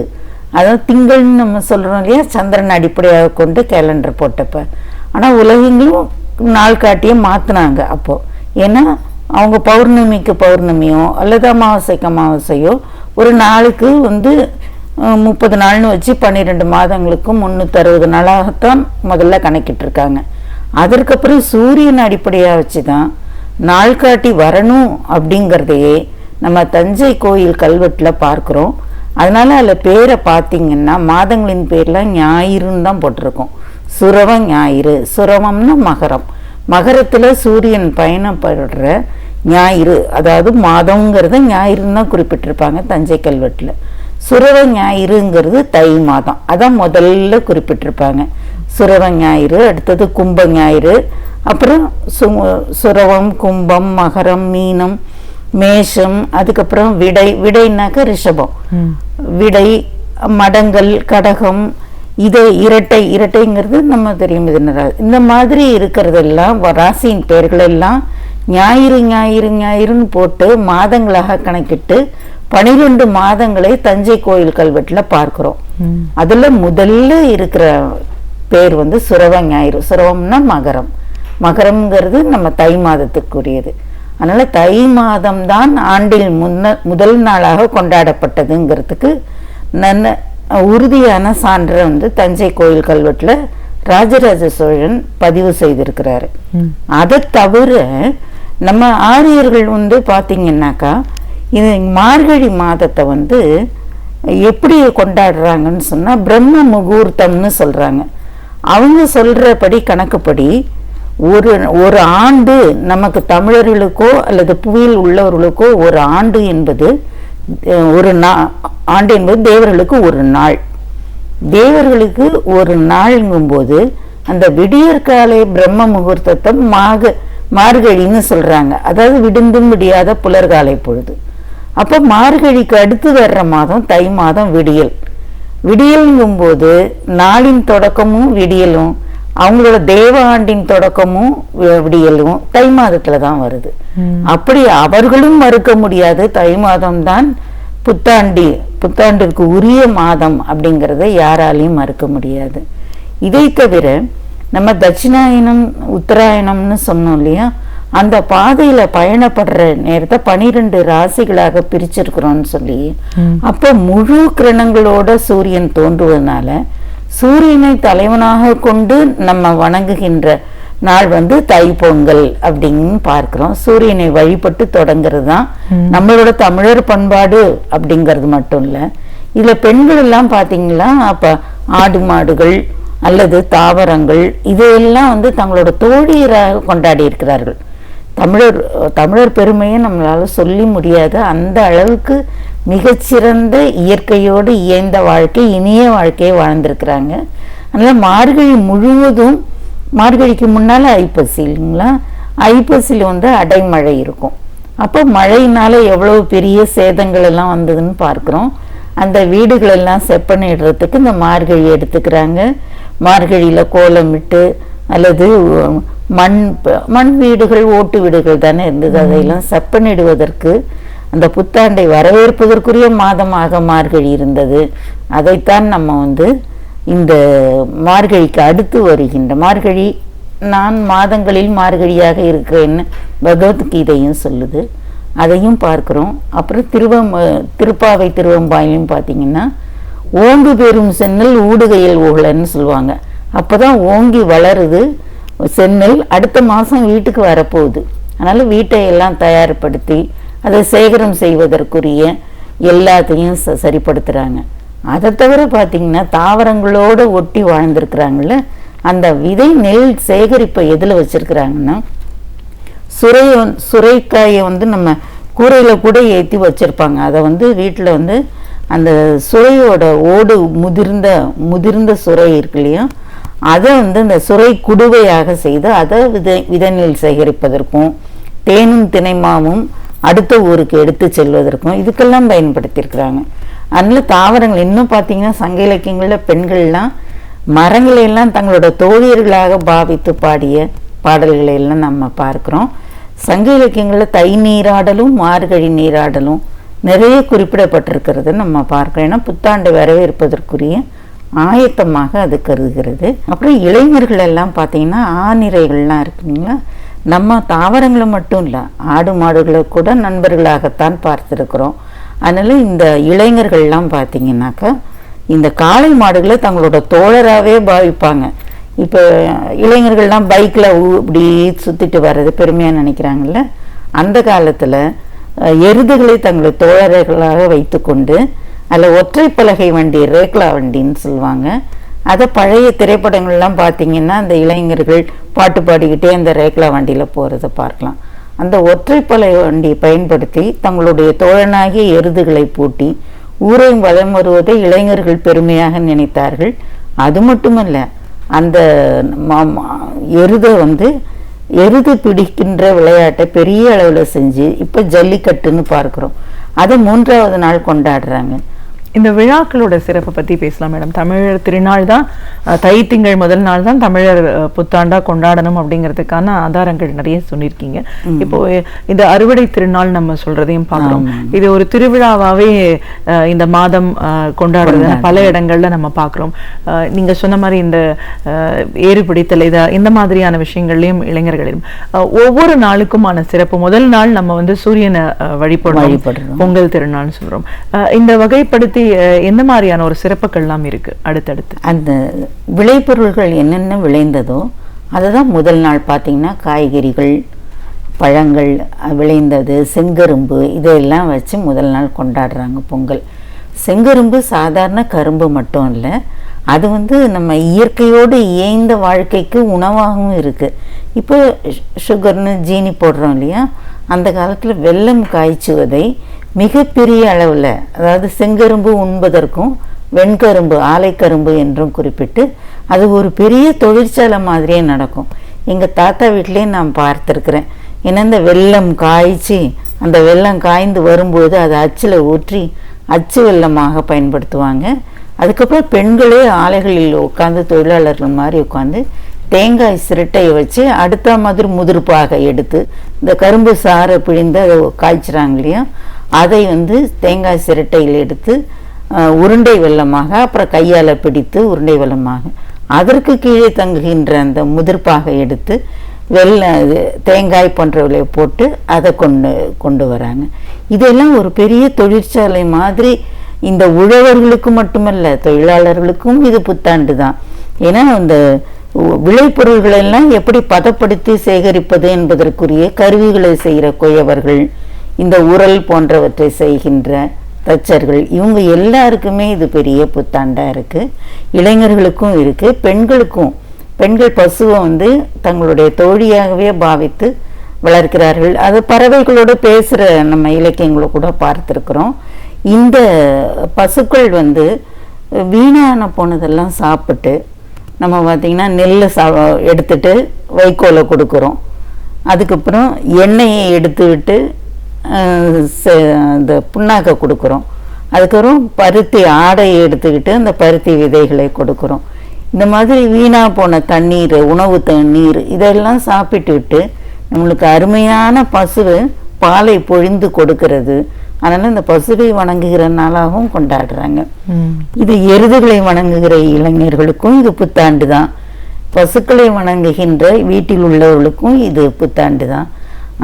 E: அதாவது திங்கள்னு நம்ம சொல்கிறோம் இல்லையா, சந்திரன் அடிப்படையாக கொண்டு கேலண்டர் போட்டப்ப. ஆனால் உலகங்களும் நாள் காட்டியே மாற்றினாங்க அப்போது. ஏன்னா அவங்க பௌர்ணமிக்கு பௌர்ணமியோ அல்லது அமாவாசைக்கு அமாவாசையோ ஒரு நாளுக்கு வந்து 30 நாள்னு வச்சு 12 மாதங்களுக்கும் 360 நாளாகத்தான் முதல்ல கணக்கிட்டுருக்காங்க. அதற்கப்புறம் சூரியன் அடிப்படையாக வச்சு தான் நாள் காட்டி வரணும் அப்படிங்கிறதையே நம்ம தஞ்சை கோயில் கல்வெட்டில் பார்க்குறோம். அதனால அதில் பேரை பார்த்தீங்கன்னா மாதங்களின் பேர்லாம் ஞாயிறுன்னு தான் போட்டிருக்கோம். சுரவ ஞாயிறு, சுரவம்னா மகரம், மகரத்தில் சூரியன் பயணப்படுற ஞாயிறு, அதாவது மாதங்கிறத ஞாயிறுன்னு தான் குறிப்பிட்டிருப்பாங்க தஞ்சை கல்வெட்டில். சுரவ ஞாயிறுங்கிறது தை மாதம், அதான் முதல்ல குறிப்பிட்டிருப்பாங்க. சுரவ ஞாயிறு, அடுத்தது கும்ப ஞாயிறு, அப்புறம் சுரவம், கும்பம், மகரம், மீனம், மேஷம், அதுக்கப்புறம் விடை, விடைனாக்க ரிஷபம், விடை, மடங்கள், கடகம், இது இரட்டை, இரட்டைங்கிறது நம்ம தெரியும். இது இந்த மாதிரி இருக்கிறதெல்லாம் ராசியின் பெயர்கள் எல்லாம் ஞாயிறு ஞாயிறு ஞாயிறுன்னு போட்டு மாதங்களாக கணக்கிட்டு 12 மாதங்களை தஞ்சை கோயில் கல்வெட்டில் பார்க்கிறோம். அதுல முதல்ல இருக்கிற பேர் வந்து சுரவ ஞாயிறு. சுரவம்னா மகரம், மகரம்ங்கிறது நம்ம தை மாதத்துக்குரியது. அதனால தை மாதம் தான் ஆண்டில் முதல் நாளாக கொண்டாடப்பட்டதுங்கிறதுக்கு நல்ல உறுதியான சான்றை வந்து தஞ்சை கோயில் கல்வெட்டில் ராஜராஜ சோழன் பதிவு செய்திருக்கிறாரு. அதை தவிர நம்ம ஆரியர்கள் வந்து பார்த்தீங்கன்னாக்கா இது மார்கழி மாதத்தை வந்து எப்படி கொண்டாடுறாங்கன்னு சொன்னால் பிரம்ம முகூர்த்தம்னு சொல்கிறாங்க. அவங்க சொல்கிறபடி கணக்குப்படி ஒரு ஆண்டு நமக்கு தமிழர்களுக்கோ அல்லது புவியில் உள்ளவர்களுக்கோ ஒரு ஆண்டு என்பது ஆண்டு என்பது தேவர்களுக்கு ஒரு நாள். தேவர்களுக்கு ஒரு நாள்ங்கும்போது அந்த விடியற்காலை பிரம்ம முகூர்த்தத்தை மார்கழின்னு சொல்றாங்க. அதாவது விடிந்தும் விடியாத புலர்காலை பொழுது. அப்போ மார்கழிக்கு அடுத்து வர்ற மாதம் தை மாதம் விடியல். விடியல்ங்கும்போது நாளின் தொடக்கமும் விடியலும், அவங்களோட தேவ ஆண்டின் தொடக்கமும் விடியலும் தை மாதத்துல தான் வருது. அப்படி அவர்களும் மறுக்க முடியாது. தை மாதம் தான் புத்தாண்டிற்கு உரிய மாதம் அப்படிங்கிறத யாராலையும் மறுக்க முடியாது. இதை தவிர நம்ம தட்சிணாயனம் உத்தராயணம்னு சொன்னோம் இல்லையா, அந்த பாதையில பயணப்படுற நேரத்தை 12 ராசிகளாக பிரிச்சிருக்கிறோம்னு சொல்லி, அப்போ முழு கிரணங்களோட சூரியன் தோன்றுவதனால சூரியனை தலைவனாக கொண்டு நம்ம வணங்குகின்ற நாள் வந்து தைப்பொங்கல் அப்படின்னு பார்க்கிறோம். சூரியனை வழிபட்டு தொடங்கிறது தான் நம்மளோட தமிழர் பண்பாடு அப்படிங்கிறது மட்டும் இல்லை. இதுல பெண்கள் எல்லாம் பார்த்தீங்களா, அப்ப ஆடு மாடுகள் அல்லது தாவரங்கள் இதையெல்லாம் வந்து தங்களோட தோழியராக கொண்டாடி இருக்கிறார்கள். தமிழர் பெருமையை நம்மளால சொல்லி முடியாது. அந்த அளவுக்கு மிகச்சிறந்த இயற்கையோடு இயைந்த வாழ்க்கை, இனிய வாழ்க்கையை வாழ்ந்திருக்கிறாங்க. அதனால் மார்கழி முழுவதும், மார்கழிக்கு முன்னால் ஐப்பசி இல்லைங்களா, ஐப்பசியில் வந்து அடைமழை இருக்கும். அப்போ மழையினால எவ்வளோ பெரிய சேதங்கள் எல்லாம் வந்ததுன்னு பார்க்குறோம். அந்த வீடுகளெல்லாம் செப்பனிடுறதுக்கு இந்த மார்கழி எடுத்துக்கிறாங்க. மார்கழியில் கோலமிட்டு அல்லது மண் வீடுகள், ஓட்டு வீடுகள் தானே இருந்தது, அதையெல்லாம் செப்பனிடுவதற்கு அந்த புத்தாண்டை வரவேற்பதற்குரிய மாதமாக மார்கழி இருந்தது. அதைத்தான் நம்ம வந்து இந்த மார்கழிக்கு அடுத்து வருகின்ற மார்கழி, நான் மாதங்களில் மார்கழியாக இருக்கிறேன்னு பகவத்கீதையும் சொல்லுது, அதையும் பார்க்குறோம். அப்புறம் திருப்பாவை திருவம்பாயிலும் பார்த்தீங்கன்னா ஓங்கு பெறும் சென்னல் ஊடுகையில் ஊழன்னு சொல்லுவாங்க. அப்போ தான் ஓங்கி வளருது சென்னல், அடுத்த மாதம் வீட்டுக்கு வரப்போகுது. அதனால் வீட்டை எல்லாம் தயார்படுத்தி அதை சேகரம் செய்வதற்குரிய எல்லாத்தையும் சரிப்படுத்துகிறாங்க. அதை தவிர பார்த்திங்கன்னா தாவரங்களோடு ஒட்டி வாழ்ந்துருக்குறாங்கள, அந்த விதை நெல் சேகரிப்பை எதில் வச்சுருக்குறாங்கன்னா சுரைக்காயை வந்து நம்ம கூரையில் கூட ஏற்றி வச்சுருப்பாங்க. அதை வந்து வீட்டில் வந்து அந்த சுரையோட ஓடு முதிர்ந்த சுரை இருக்கு இல்லையா, அதை வந்து அந்த சுரை குடுவையாக செய்து அதை விதைநெல் சேகரிப்பதற்கும் தேனும் தினைமாவும் அடுத்த ஊருக்கு எடுத்து செல்வதற்கும் இதுக்கெல்லாம் பயன்படுத்தியிருக்கிறாங்க. அதனால தாவரங்கள் இன்னும் பார்த்தீங்கன்னா சங்க இலக்கியங்களில் பெண்கள்லாம் மரங்களையெல்லாம் தங்களோட தோழியர்களாக பாவித்து பாடிய பாடல்களை எல்லாம் நம்ம பார்க்குறோம். சங்க இலக்கியங்களில் தை நீராடலும் மார்கழி நீராடலும் நிறைய குறிப்பிடப்பட்டிருக்கிறது நம்ம பார்க்கிறோம். ஏன்னா புத்தாண்டை வரவேற்பதற்குரிய ஆயத்தமாக அது கருதுகிறது. அப்புறம் இளைஞர்கள் எல்லாம் பார்த்தீங்கன்னா ஆநிரைகள்லாம் இருக்குங்களா, நம்ம தாவரங்களை மட்டும் இல்லை ஆடு மாடுகளை கூட நண்பர்களாகத்தான் பார்த்துருக்குறோம். அதனால இந்த இளைஞர்கள்லாம் பார்த்தீங்கன்னாக்கா இந்த காளை மாடுகளை தங்களோட தோழராகவே பாவிப்பாங்க. இப்போ இளைஞர்கள்லாம் பைக்கில் இப்படி சுற்றிட்டு வர்றது பெருமையாக நினைக்கிறாங்கல்ல, அந்த காலத்தில் எருதுகளை தங்களை தோழர்களாக வைத்து கொண்டு அதில் ஒற்றை பலகை வண்டி, ரேக்லா வண்டின்னு சொல்லுவாங்க, அதை பழைய திரைப்படங்கள்லாம் பார்த்தீங்கன்னா அந்த இளைஞர்கள் பாட்டு பாடிக்கிட்டே அந்த ரேக்லா வண்டியில் போகிறத பார்க்கலாம். அந்த ஒற்றை பலகை வண்டியை பயன்படுத்தி தங்களுடைய தோழனாகிய எருதுகளை பூட்டி ஊரை வலம் வருவதை இளைஞர்கள் பெருமையாக நினைத்தார்கள். அது மட்டுமல்ல, அந்த எருது பிடிக்கின்ற விளையாட்டை பெரிய அளவில் செஞ்சு இப்போ ஜல்லிக்கட்டுன்னு பார்க்குறோம். அதை 3வது நாள் கொண்டாடுறாங்க.
D: இந்த விழாக்களோட சிறப்பை பற்றி பேசலாம் மேடம். தமிழர் திருநாள் தான், தை திங்கள் முதல் நாள் தான் தமிழர் புத்தாண்டா கொண்டாடணும் அப்படிங்கிறதுக்கான ஆதாரங்கள் நிறைய சொல்லியிருக்கீங்க. இப்போ இந்த அறுவடை திருநாள் நம்ம சொல்றதையும் பார்க்குறோம். இது ஒரு திருவிழாவாகவே இந்த மாதம் கொண்டாடுறது பல இடங்கள்ல நம்ம பார்க்குறோம். நீங்க சொன்ன மாதிரி இந்த ஏறு பிடித்தல் இந்த மாதிரியான விஷயங்கள்லையும் இளைஞர்களையும் ஒவ்வொரு நாளுக்குமான சிறப்பு. முதல் நாள் நம்ம வந்து சூரியனை வழிபடுறோம், பொங்கல் திருநாள்னு சொல்றோம். இந்த வகைப்படுத்தி என்ன மாதிரியான ஒரு சிறப்புகள்லாம் இருக்கு அடுத்தடுத்து?
E: அந்த விளைபொருள்கள் என்னென்ன விளைந்ததோ அதை தான் முதல் நாள் பார்த்தீங்கன்னா காய்கறிகள், பழங்கள் விளைந்தது, செங்கரும்பு இதையெல்லாம் வச்சு முதல் நாள் கொண்டாடுறாங்க பொங்கல். செங்கரும்பு சாதாரண கரும்பு மட்டும் இல்லை, அது வந்து நம்ம இயற்கையோடு இயைந்த வாழ்க்கைக்கு உணவாகவும் இருக்குது. இப்போ சுகர்னு ஜீனி போடுறோம் இல்லையா, அந்த காலத்தில் வெல்லம் காய்ச்சுவதை மிகப்பெரிய அளவில், அதாவது செங்கரும்பு உண்பதற்கும் வெண்கரும்பு ஆலைக்கரும்பு என்றும் குறிப்பிட்டு அது ஒரு பெரிய தொழிற்சாலை மாதிரியே நடக்கும். எங்கள் தாத்தா வீட்டிலே நான் பார்த்துருக்குறேன். ஏன்னா இந்த வெல்லம் காய்ச்சி அந்த வெல்லம் காய்ந்து வரும்போது அதை அச்சில் ஊற்றி அச்சு வெல்லமாக பயன்படுத்துவாங்க. அதுக்கப்புறம் பெண்களே ஆலைகளில் உட்காந்து தொழிலாளர்கள் மாதிரி உட்காந்து தேங்காய் சிரட்டையை வச்சு அடுத்த மாதிரி முதிர்ப்பாக எடுத்து இந்த கரும்பு சாறை பிழிந்து அதை காய்ச்சுறாங்க இல்லையா, அதை வந்து தேங்காய் சிரட்டையில் எடுத்து உருண்டை வெல்லமாக, அப்புறம் கையால் பிடித்து உருண்டை வெல்லமாக, அதற்கு கீழே தங்குகின்ற அந்த முதிர்ப்பாக எடுத்து தேங்காய் போன்றவர்களை போட்டு அதை கொண்டு வராங்க. இதெல்லாம் ஒரு பெரிய தொழிற்சாலை மாதிரி. இந்த உழவர்களுக்கு மட்டுமல்ல, தொழிலாளர்களுக்கும் இது புத்தாண்டு தான். ஏன்னா அந்த விளைபொருள்களெல்லாம் எப்படி பதப்படுத்தி சேகரிப்பது என்பதற்குரிய கருவிகளை செய்கிற குயவர்கள், இந்த உரல் போன்றவற்றை செய்கின்ற தச்சர்கள், இவங்க எல்லாருக்குமே இது பெரிய புத்தாண்டாக இருக்குது. இளைஞர்களுக்கும் இருக்குது, பெண்களுக்கும். பெண்கள் பசுவை வந்து தங்களுடைய தோழியாகவே பாவித்து வளர்க்கிறார்கள். அது பறவைகளோடு பேசுகிற நம்ம இலக்கியங்களை கூட பார்த்துருக்குறோம். இந்த பசுக்கள் வந்து வீணான போனதெல்லாம் சாப்பிட்டு நம்ம பார்த்திங்கன்னா நெல்லை எடுத்துட்டு வைக்கோலை கொடுக்குறோம். அதுக்கப்புறம் எண்ணெயை எடுத்து விட்டு இந்த புண்ணாக்கை கொடுக்குறோம். அதுக்கப்புறம் பருத்தி ஆடையை எடுத்துக்கிட்டு அந்த பருத்தி விதைகளை கொடுக்குறோம். இந்த மாதிரி வீணாக போன தண்ணீர், உணவு தண்ணீர் இதெல்லாம் சாப்பிட்டு விட்டு நம்மளுக்கு அருமையான பசுவை பாலை பொழிந்து கொடுக்கிறது. அதனால் இந்த பசுவை வணங்குகிற நாளாகவும் கொண்டாடுறாங்க. இது எருதுகளை வணங்குகிற இளைஞர்களுக்கும் இது புத்தாண்டு தான். பசுக்களை வணங்குகின்ற வீட்டில் உள்ளவர்களுக்கும் இது புத்தாண்டு தான்.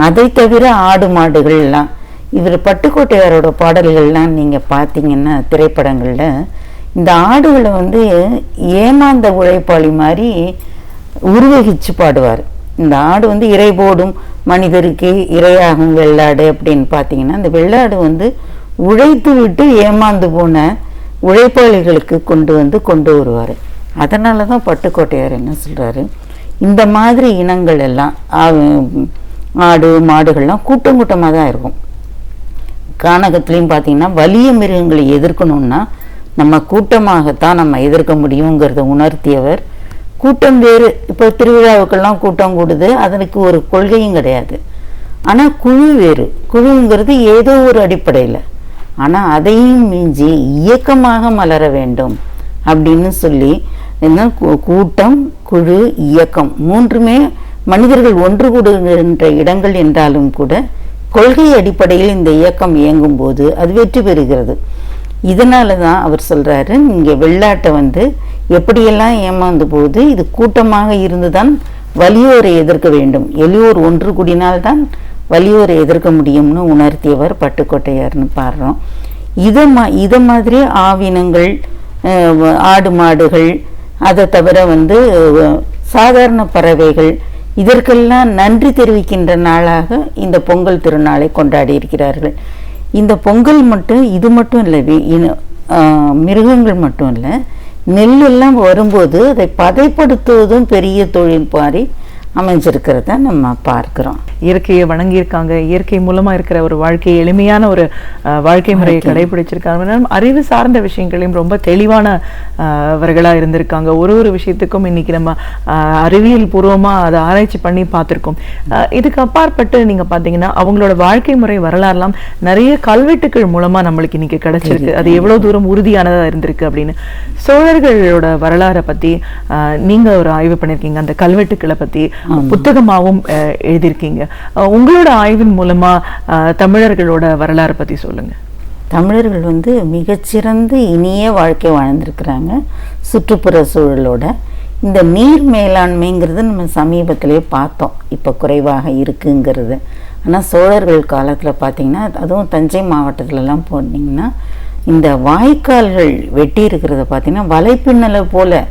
E: அதை தவிர ஆடு மாடுகள்லாம், இவர் பட்டுக்கோட்டையாரோட பாடல்கள்லாம் நீங்கள் பார்த்தீங்கன்னா திரைப்படங்களில் இந்த ஆடுகளை வந்து ஏமாந்த உழைப்பாளி மாதிரி உருவகிச்சு பாடுவார். இந்த ஆடு வந்து இறை போடும் மனிதருக்கு இரையாகும் வெள்ளாடு அப்படின்னு பார்த்தீங்கன்னா, இந்த வெள்ளாடு வந்து உழைத்து விட்டு ஏமாந்து போன உழைப்பாளிகளுக்கு கொண்டு வருவார். அதனால தான் பட்டுக்கோட்டையார் என்ன சொல்கிறாரு, இந்த மாதிரி இனங்கள் எல்லாம் ஆடு மாடுகள்லாம் கூட்டம் கூட்டமாக தான் இருக்கும். கானகத்துலேயும் பார்த்தீங்கன்னா வலிய மிருகங்களை எதிர்க்கணும்னா நம்ம கூட்டமாகத்தான் நம்ம எதிர்க்க முடியுங்கிறத உணர்த்தியவர். கூட்டம் வேறு, இப்போ திருவிழாவுக்கெல்லாம் கூட்டம் கூடுது, அதற்கு ஒரு கொள்கையும் கிடையாது. ஆனால் குழு வேறு, குழுங்கிறது ஏதோ ஒரு அடிப்படையில், ஆனால் அதையும் மிஞ்சி இயக்கமாக மலர வேண்டும் அப்படின்னு சொல்லி என்ன கூட்டம், குழு, இயக்கம் மூன்றுமே மனிதர்கள் ஒன்று கூடுகின்ற இடங்கள் என்றாலும் கூட கொள்கை அடிப்படையில் இந்த இயக்கம் இயங்கும் போது அது வெற்றி பெறுகிறது. இதனால தான் அவர் சொல்கிறாரு, இங்கே வெள்ளாட்டை வந்து எப்படியெல்லாம் ஏமாந்து போகுது, இது கூட்டமாக இருந்து தான் வலியோரை எதிர்க்க வேண்டும், எளியோர் ஒன்று கூடினால்தான் வலியோரை எதிர்க்க முடியும்னு உணர்த்தியவர் பட்டுக்கோட்டையார்னு பாடுறோம். இதை மாதிரி ஆவினங்கள், ஆடு மாடுகள், அதை தவிர வந்து சாதாரண பறவைகள், இதற்கெல்லாம் நன்றி தெரிவிக்கின்ற நாளாக இந்த பொங்கல் திருநாளை கொண்டாடி இருக்கிறார்கள். இந்த பொங்கல் மட்டும் இது மட்டும் இல்லை, மிருகங்கள் மட்டும் இல்லை, நெல்லெல்லாம் வரும்போது அதை பதைப்படுத்துவதும் பெரிய தொழில் பாரி அமைஞ்சிருக்கிறத நம்ம பார்க்கிறோம்.
D: இயற்கையை வணங்கியிருக்காங்க, இயற்கை மூலமா இருக்கிற ஒரு வாழ்க்கை, எளிமையான ஒரு வாழ்க்கை முறையை கடைபிடிச்சிருக்காங்க. அறிவு சார்ந்த விஷயங்களையும் ரொம்ப தெளிவானவர்களா இருந்திருக்காங்க. ஒரு விஷயத்துக்கும் இன்னைக்கு நம்ம அறிவியல் பூர்வமா அதை ஆராய்ச்சி பண்ணி பார்த்திருக்கோம். இதுக்கு அப்பாற்பட்டு நீங்க பாத்தீங்கன்னா அவங்களோட வாழ்க்கை முறை வரலாறுலாம் நிறைய கல்வெட்டுக்கள் மூலமா நம்மளுக்கு இன்னைக்கு கிடைச்சிருக்கு. அது எவ்வளவு தூரம் உறுதியானதா இருந்திருக்கு அப்படின்னு. சோழர்களோட வரலாறை பத்தி நீங்க ஒரு ஆய்வு பண்ணிருக்கீங்க, அந்த கல்வெட்டுக்களை பத்தி புத்தகமாகவும் எழுதியிருக்கீங்க. உங்களோட ஆய்வின் மூலமா தமிழர்களோட வரலாறு பத்தி சொல்லுங்க.
E: தமிழர்கள் வந்து மிகச்சிறந்த இனிய வாழ்க்கை வாழ்ந்திருக்கிறாங்க சுற்றுப்புற சூழலோட. இந்த நீர் மேலாண்மைங்கிறது நம்ம சமீபத்திலே பார்த்தோம், இப்போ குறைவாக இருக்குங்கிறது. ஆனால் சோழர்கள் காலத்தில் பார்த்தீங்கன்னா, அதுவும் தஞ்சை மாவட்டத்திலலாம் போனீங்கன்னா இந்த வாய்க்கால்கள் வெட்டி இருக்கிறத பார்த்தீங்கன்னா வலைப்பின்னலை போல,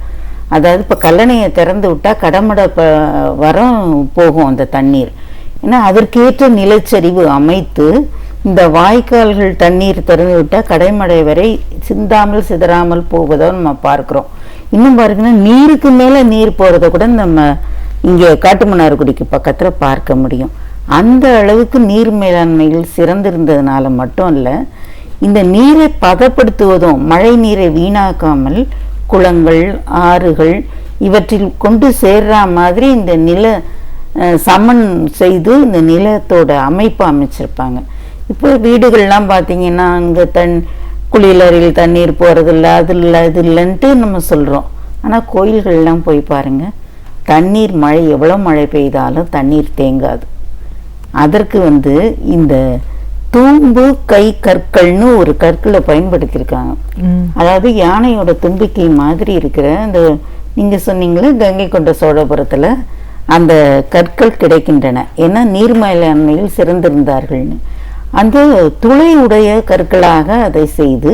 E: அதாவது இப்போ கல்லணையை திறந்து விட்டால் கடமடை வரம் போகும் அந்த தண்ணீர். ஏன்னா அதற்கேற்ற நிலச்சரிவு அமைத்து இந்த வாய்க்கால்கள் தண்ணீர் திறந்து விட்டால் கடைமடை வரை சிந்தாமல் சிதறாமல் போவதை நம்ம பார்க்குறோம். இன்னும் பாருங்கன்னா நீருக்கு மேலே நீர் போகிறத கூட நம்ம இங்கே காட்டுமன்னார்குடிக்கு பக்கத்தில் பார்க்க முடியும். அந்த அளவுக்கு நீர் மேலாண்மையில் சிறந்திருந்ததுனால மட்டும் இல்லை, இந்த நீரை பதப்படுத்துவதும் மழை நீரை வீணாக்காமல் குளங்கள், ஆறுகள் இவற்றில் கொண்டு சேர்ற மாதிரி இந்த நில சமன் செய்து இந்த நிலத்தோட அமைப்பு அமைச்சிருப்பாங்க. இப்போ வீடுகள்லாம் பார்த்தீங்கன்னா அங்கே குளியலறையில் தண்ணீர் போகிறதில்ல, அது இல்லை இது இல்லைன்ட்டு நம்ம சொல்கிறோம். ஆனால் கோயில்கள்லாம் போய் பாருங்கள், தண்ணீர் மழை எவ்வளோ மழை பெய்தாலும் தண்ணீர் தேங்காது. அதற்கு வந்து இந்த தூம்பு கை கற்கள்னு ஒரு கற்களை பயன்படுத்தியிருக்காங்க. அதாவது யானையோட தும்பிக்கை மாதிரி இருக்கிற அந்த நீங்கள் சொன்னீங்களே கங்கை கொண்ட சோழபுரத்தில் அந்த கற்கள் கிடைக்கின்றன. ஏன்னா நீர் மேலாண்மையில் சிறந்திருந்தார்கள்னு அந்த துளை உடைய கற்களாக அதை செய்து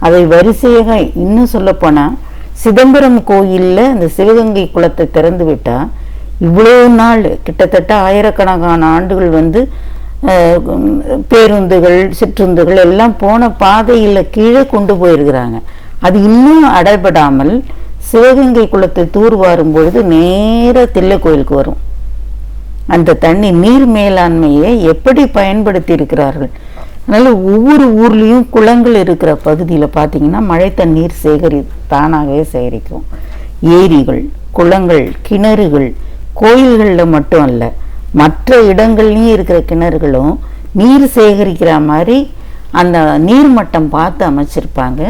E: அதை வரிசையாக, இன்னும் சொல்லப்போனால் சிதம்பரம் கோயிலில் அந்த சிவகங்கை குளத்தை திறந்து விட்டால் இவ்வளோ நாள் கிட்டத்தட்ட ஆயிரக்கணக்கான ஆண்டுகள் வந்து பேருந்துகள் சிற்றுந்துகள் எல்லாம் போன பாதையில் கீழே கொண்டு போயிருக்கிறாங்க. அது இன்னும் அடைபடாமல் சிவகங்கை குளத்தை தூர்வாரும் பொழுது நேர தில்லை கோயிலுக்கு வரும். அந்த தண்ணி நீர் மேலாண்மையை எப்படி பயன்படுத்தி இருக்கிறார்கள். அதனால ஒவ்வொரு ஊர்லேயும் குளங்கள் இருக்கிற பகுதியில் பார்த்தீங்கன்னா மழை தண்ணீர் தானாகவே சேகரிக்கும். ஏரிகள், குளங்கள், கிணறுகள், கோயில்களில் மட்டும் அல்ல, மற்ற இடங்கள்லையும் இருக்கிற கிணறுகளும் நீர் சேகரிக்கிற மாதிரி அந்த நீர்மட்டம் பார்த்து அமைச்சிருப்பாங்க.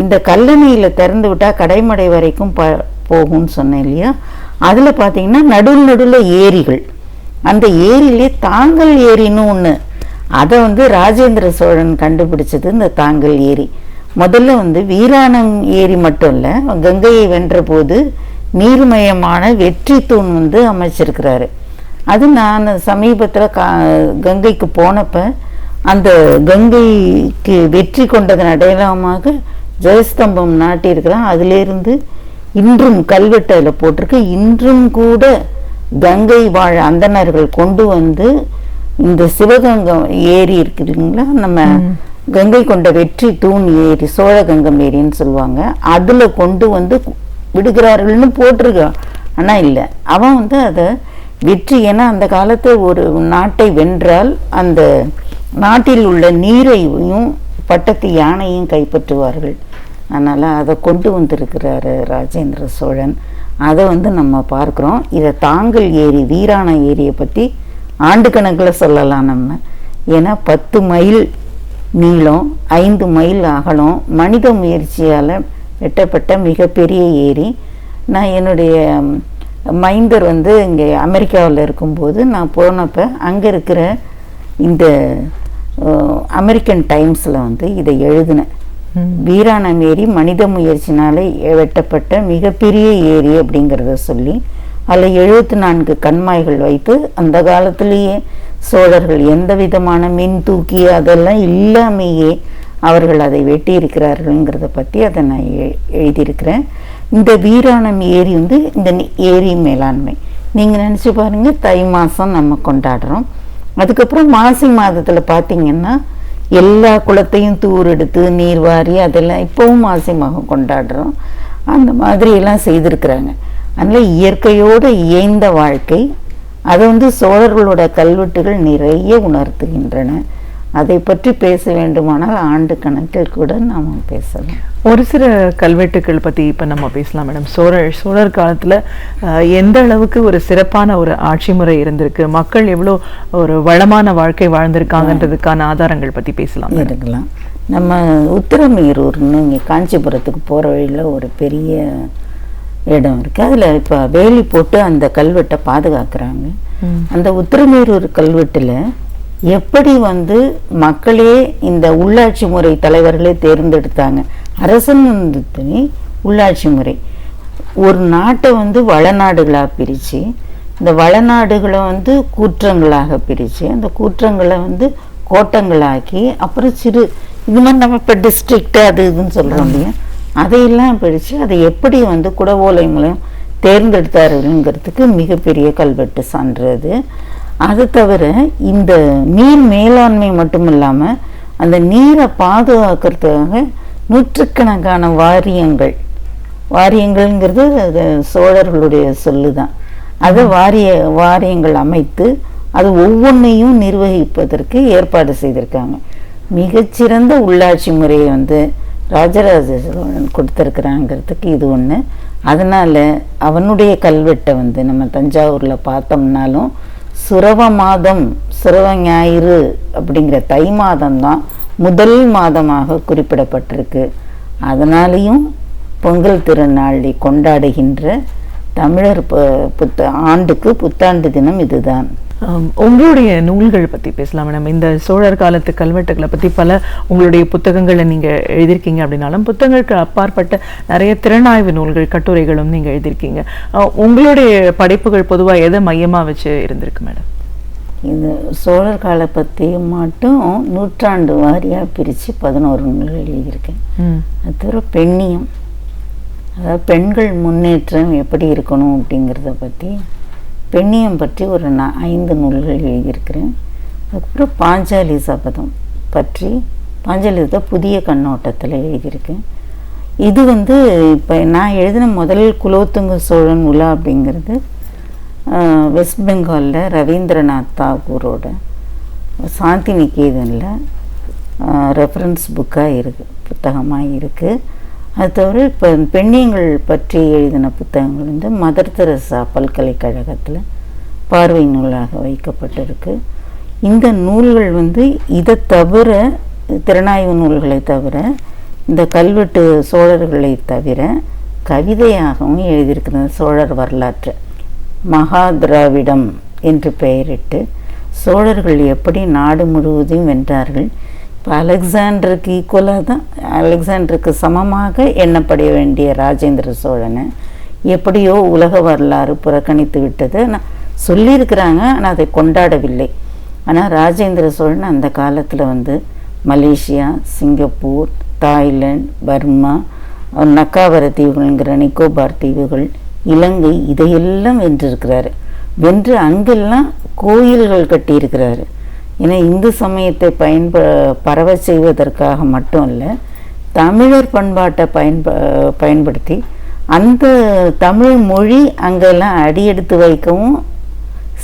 E: இந்த கல்லணையில் திறந்து விட்டால் கடைமடை வரைக்கும் போகும்னு சொன்னேன் இல்லையா, அதில் பார்த்தீங்கன்னா நடுவில் ஏரிகள், அந்த ஏரியிலே தாங்கல் ஏரின்னு ஒன்று, அதை வந்து ராஜேந்திர சோழன் கண்டுபிடிச்சது. இந்த தாங்கல் ஏரி முதல்ல வீராணம் ஏரி மட்டும் இல்லை, கங்கையை வென்ற போது நீர்மயமான வெற்றி தூண் அமைச்சிருக்கிறாரு. அது நான் சமீபத்தில் கங்கைக்கு போனப்ப அந்த கங்கைக்கு வெற்றி கொண்டதன் அடையாளமாக ஜெயஸ்தம்பம் நாட்டியிருக்கிறான். அதிலிருந்து இன்றும் கல்வெட்டு அதில் போட்டிருக்கு. இன்றும் கூட கங்கை வாழ் அந்தணர்கள் கொண்டு வந்து இந்த சிவகங்கம் ஏரி இருக்குதுங்களா, நம்ம கங்கை கொண்ட வெற்றி தூண் ஏரி, சோழகங்கம் ஏரின்னு சொல்லுவாங்க, அதில் கொண்டு வந்து விடுகிறார்கள்னு போட்டிருக்கான். ஆனால் இல்லை, அவன் அதை வெற்றி, ஏன்னா அந்த காலத்தை ஒரு நாட்டை வென்றால் அந்த நாட்டில் உள்ள நீரையும் பட்டத்து யானையும் கைப்பற்றுவார்கள். அதனால் அதை கொண்டு வந்திருக்கிறாரு ராஜேந்திர சோழன். அதை நம்ம பார்க்குறோம். இதை தாங்கல் ஏரி, வீராண ஏரியை பற்றி ஆண்டு கணக்கில் சொல்லலாம் நம்ம. ஏன்னா 10 மைல் நீளம், 5 மைல் அகலம், மனித முயற்சியால் வெட்டப்பட்ட மிகப்பெரிய ஏரி. நான் என்னுடைய மைந்தர் இங்கே அமெரிக்காவில் இருக்கும்போது நான் போனப்போ அங்கே இருக்கிற இந்த அமெரிக்கன் டைம்ஸில் இதை எழுதினேன். வீராணம் ஏரி மனித முயற்சினால வெட்டப்பட்ட மிகப்பெரிய ஏரி அப்படிங்கிறத சொல்லி அதில் 74 கண்மாய்கள் வைத்து அந்த காலத்திலேயே சோழர்கள் எந்த விதமான மின் தூக்கி அதெல்லாம் இல்லாமையே அவர்கள் அதை வெட்டி இருக்கிறார்கள்ங்கிறத பற்றி அதை நான் எழுதியிருக்கிறேன். இந்த வீராணம் ஏரி இந்த ஏரி மேலாண்மை நீங்கள் நினச்சி பாருங்கள், தை மாதம் நம்ம கொண்டாடுறோம். அதுக்கப்புறம் மாசி மாதத்தில் பார்த்திங்கன்னா எல்லா குளத்தையும் தூர் எடுத்து நீர் வாரி அதெல்லாம் இப்போவும் மாசி மாதம் கொண்டாடுறோம். அந்த மாதிரியெல்லாம் செய்திருக்கிறாங்க. அதனால் இயற்கையோடு இயைந்த வாழ்க்கை, அதை சோழர்களோட கல்வெட்டுகள் நிறைய உணர்த்துகின்றன. அதை பற்றி பேச வேண்டுமானால் ஆண்டு கணக்கில் கூட நாம் பேசலாம்.
D: ஒரு சில கல்வெட்டுக்கள் பற்றி இப்போ நம்ம பேசலாம் மேடம். சோழர் காலத்தில் எந்த அளவுக்கு ஒரு சிறப்பான ஒரு ஆட்சி முறை இருந்திருக்கு, மக்கள் எவ்வளோ ஒரு வளமான வாழ்க்கை வாழ்ந்திருக்காங்கன்றதுக்கான ஆதாரங்கள் பற்றி பேசலாம்
E: இருக்கலாம். நம்ம உத்திரமேரூர்னு இங்கே காஞ்சிபுரத்துக்கு போகிற வழியில் ஒரு பெரிய இடம் இருக்குது. அதில் இப்போ வேலி போட்டு அந்த கல்வெட்டை பாதுகாக்கிறாங்க. அந்த உத்திரமேரூர் கல்வெட்டில் எப்படி மக்களே இந்த உள்ளாட்சி முறை தலைவர்களே தேர்ந்தெடுத்தாங்க. அரசன் உள்ளாட்சி முறை ஒரு நாட்டை வளநாடுகளாக பிரித்து, இந்த வளநாடுகளை கூற்றங்களாக பிரித்து, அந்த கூற்றங்களை கோட்டங்களாக்கி, அப்புறம் சிறு இது மாதிரி நம்ம இப்போ டிஸ்ட்ரிக்ட் அது இதுன்னு சொல்கிறோம் இல்லையா, அதையெல்லாம் பிரித்து அதை எப்படி குடவோலை மூலம் தேர்ந்தெடுத்தார்கள்ங்கிறதுக்கு மிகப்பெரிய கல்வெட்டு சான்று அது. அது தவிர இந்த நீர் மேலாண்மை மட்டும் இல்லாமல் அந்த நீரை பாதுகாக்கிறதுக்காக நூற்றுக்கணக்கான வாரியங்கள்ங்கிறது அது சோழர்களுடைய சொல்லு தான். அதை வாரியங்கள் அமைத்து அது ஒவ்வொன்றையும் நிர்வகிப்பதற்கு ஏற்பாடு செய்திருக்காங்க. மிகச்சிறந்த உள்ளாட்சி முறையை ராஜராஜ சோழன் கொடுத்துருக்குறாங்கிறதுக்கு இது ஒன்று. அதனால் அவனுடைய கல்வெட்டை நம்ம தஞ்சாவூரில் பார்த்தோம்னாலும் சுரவ மாதம், சுரவ ஞாயிறு அப்படிங்கிற தை மாதம்தான் முதல் மாதமாக குறிப்பிடப்பட்டிருக்கு. அதனாலேயும் பொங்கல் திருநாளை கொண்டாடுகின்ற தமிழர் ஆண்டுக்கு புத்தாண்டு தினம் இதுதான்.
D: உங்களுடைய நூல்கள் பற்றி பேசலாம் மேடம். இந்த சோழர் காலத்து கல்வெட்டுகளை பற்றி பல உங்களுடைய புத்தகங்களை நீங்கள் எழுதியிருக்கீங்க. அப்படின்னாலும் புத்தகங்களுக்கு அப்பாற்பட்ட நிறைய திறனாய்வு நூல்கள், கட்டுரைகளும் நீங்கள் எழுதியிருக்கீங்க. உங்களுடைய படைப்புகள் பொதுவாக எதை மையமாக வச்சு இருந்திருக்கு மேடம்?
E: இந்த சோழர் காலை பற்றி மட்டும் நூற்றாண்டு வாரியாக பிரித்து 11 நூல்கள் எழுதியிருக்கேன். அது தவிர பெண்ணியம், அதாவது பெண்கள் முன்னேற்றம் எப்படி இருக்கணும் அப்படிங்கிறத பற்றி, பெண்ணியம் பற்றி ஒரு 5 நூல்கள் எழுதியிருக்கிறேன். அதுக்கப்புறம் பாஞ்சாலி சபதம் பற்றி, பாஞ்சாலி புதிய கண்ணோட்டத்தில் எழுதியிருக்கேன். இது இப்போ நான் எழுதின முதல் குலோத்துங்க சோழன் உலா அப்படிங்கிறது வெஸ்ட் பெங்காலில் ரவீந்திரநாத் தாகூரோட சாந்தி நிகேதனில் ரெஃபரன்ஸ் புக்காக இருக்குது, புத்தகமாக இருக்குது. அது தவிர இப்போ பெண்ணியங்கள் பற்றி எழுதின புத்தகங்கள் வந்து மதர் தெரசா பல்கலைக்கழகத்தில் பார்வை நூலாக வைக்கப்பட்டிருக்கு. இந்த நூல்கள் வந்து இதை தவிர, திறனாய்வு நூல்களை தவிர, இந்த கல்வெட்டு சோழர்களை தவிர கவிதையாகவும் எழுதியிருக்கிறது. சோழர் வரலாற்று மகா திராவிடம் என்று பெயரிட்டு சோழர்கள் எப்படி நாடு முழுவதையும் வென்றார்கள். இப்போ அலெக்சாண்டருக்கு ஈக்குவலாக தான், அலெக்சாண்டருக்கு சமமாக எண்ணப்பட வேண்டிய ராஜேந்திர சோழனை எப்படியோ உலக வரலாறு புறக்கணித்து விட்டது. நான் சொல்லியிருக்கிறாங்க, ஆனால் அதை கொண்டாடவில்லை. ஆனால் ராஜேந்திர சோழன் அந்த காலத்தில் வந்து Malaysia, Singapore, Thailand, Burma, Nakkavara தீவுகள்ங்கிற நிக்கோபார் தீவுகள், இலங்கை, இதையெல்லாம் வென்றிருக்கிறாரு. வென்று அங்கெல்லாம் கோயில்கள் கட்டியிருக்கிறாரு. ஏன்னா இந்து சமயத்தை பரவ செய்வதற்காக மட்டும் இல்லை, தமிழர் பண்பாட்டை பயன்படுத்தி அந்த தமிழ் மொழி அங்கெல்லாம் அடியெடுத்து வைக்கவும்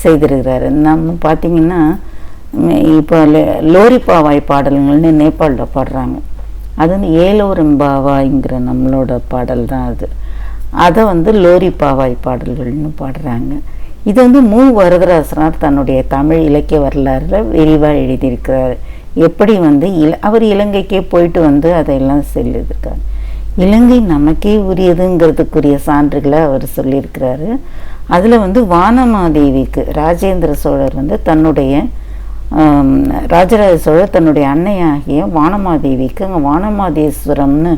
E: செய்திருக்கிறாரு. நம்ம பார்த்திங்கன்னா இப்போ லோரிப்பாவாய் பாடல்கள்னு நேபாளில் பாடுறாங்க. அது வந்து ஏலோரம்பாவாய்ங்கிற நம்மளோட பாடல் தான் அது. அதை வந்து லோரிப்பாவாய் பாடல்கள்னு பாடுறாங்க. இது வந்து வரதராசனார் தன்னுடைய தமிழ் இலக்கிய வரலாறுல விரிவாக எழுதியிருக்கிறார். எப்படி வந்து அவர் இலங்கைக்கே போயிட்டு வந்து அதையெல்லாம் சொல்லியிருக்காரு. இலங்கை நமக்கே உரியதுங்கிறதுக்குரிய சான்றுகளை அவர் சொல்லியிருக்கிறாரு. அதில் வந்து வானமாதேவிக்கு ராஜேந்திர சோழர் வந்து தன்னுடைய ராஜராஜ சோழர் தன்னுடைய அன்னையாகிய வானமாதேவிக்கு அங்கே வானமாதேஸ்வரம்னு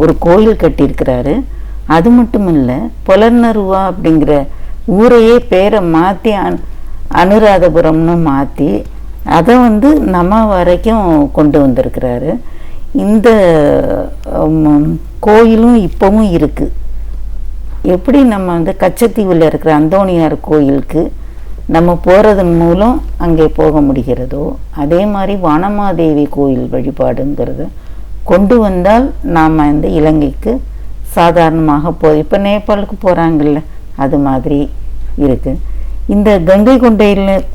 E: ஒரு கோயில் கட்டியிருக்கிறாரு. அது மட்டும் இல்லை, புலர்னருவா அப்படிங்கிற ஊரையே பேரை மாற்றி அனுராதபுரம்னு மாற்றி அதை வந்து நம்ம வரைக்கும் கொண்டு வந்திருக்கிறாரு. இந்த கோயிலும் இப்போவும் இருக்குது. எப்படி நம்ம வந்து கச்சத்தீவில் இருக்கிற அந்தோணியார் கோயிலுக்கு நம்ம போகிறதன் மூலம் அங்கே போக முடிகிறதோ, அதே மாதிரி வானமாதேவி கோயில் வழிபாடுங்கிறத கொண்டு வந்தால் நாம் இந்த இலங்கைக்கு சாதாரணமாக இப்போ நேபாளுக்கு போகிறாங்கல்ல, அது மாதிரி இருக்குது. இந்த கங்கை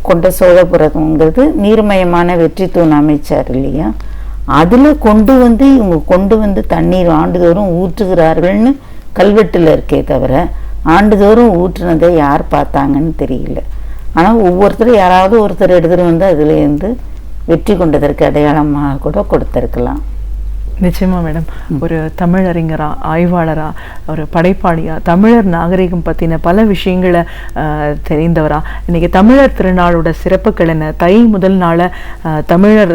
E: கொண்ட சோழபுரம்ங்கிறது நீர்மயமான வெற்றி தூண் அமைச்சார் இல்லையா, அதில் இவங்க கொண்டு வந்து தண்ணீர் ஆண்டுதோறும் ஊற்றுகிறார்கள்னு கல்வெட்டில் இருக்கே தவிர ஆண்டுதோறும் ஊற்றுனதை யார் பார்த்தாங்கன்னு தெரியல. ஆனால் ஒவ்வொருத்தரும் யாராவது ஒருத்தர் எடுத்துகிட்டு வந்து அதுலேருந்து வெற்றி கொண்டதற்கு அடையாளமாக கூட கொடுத்துருக்கலாம்.
D: நிச்சயமா மேடம், ஒரு தமிழறிஞரா, ஆய்வாளரா, ஒரு படைப்பாளியா, தமிழர் நாகரிகம் பற்றின பல விஷயங்களை தெரிந்தவரா, இன்னைக்கு தமிழர் திருநாளோட சிறப்புகள் என்ன, தை முதல் நாளை தமிழர்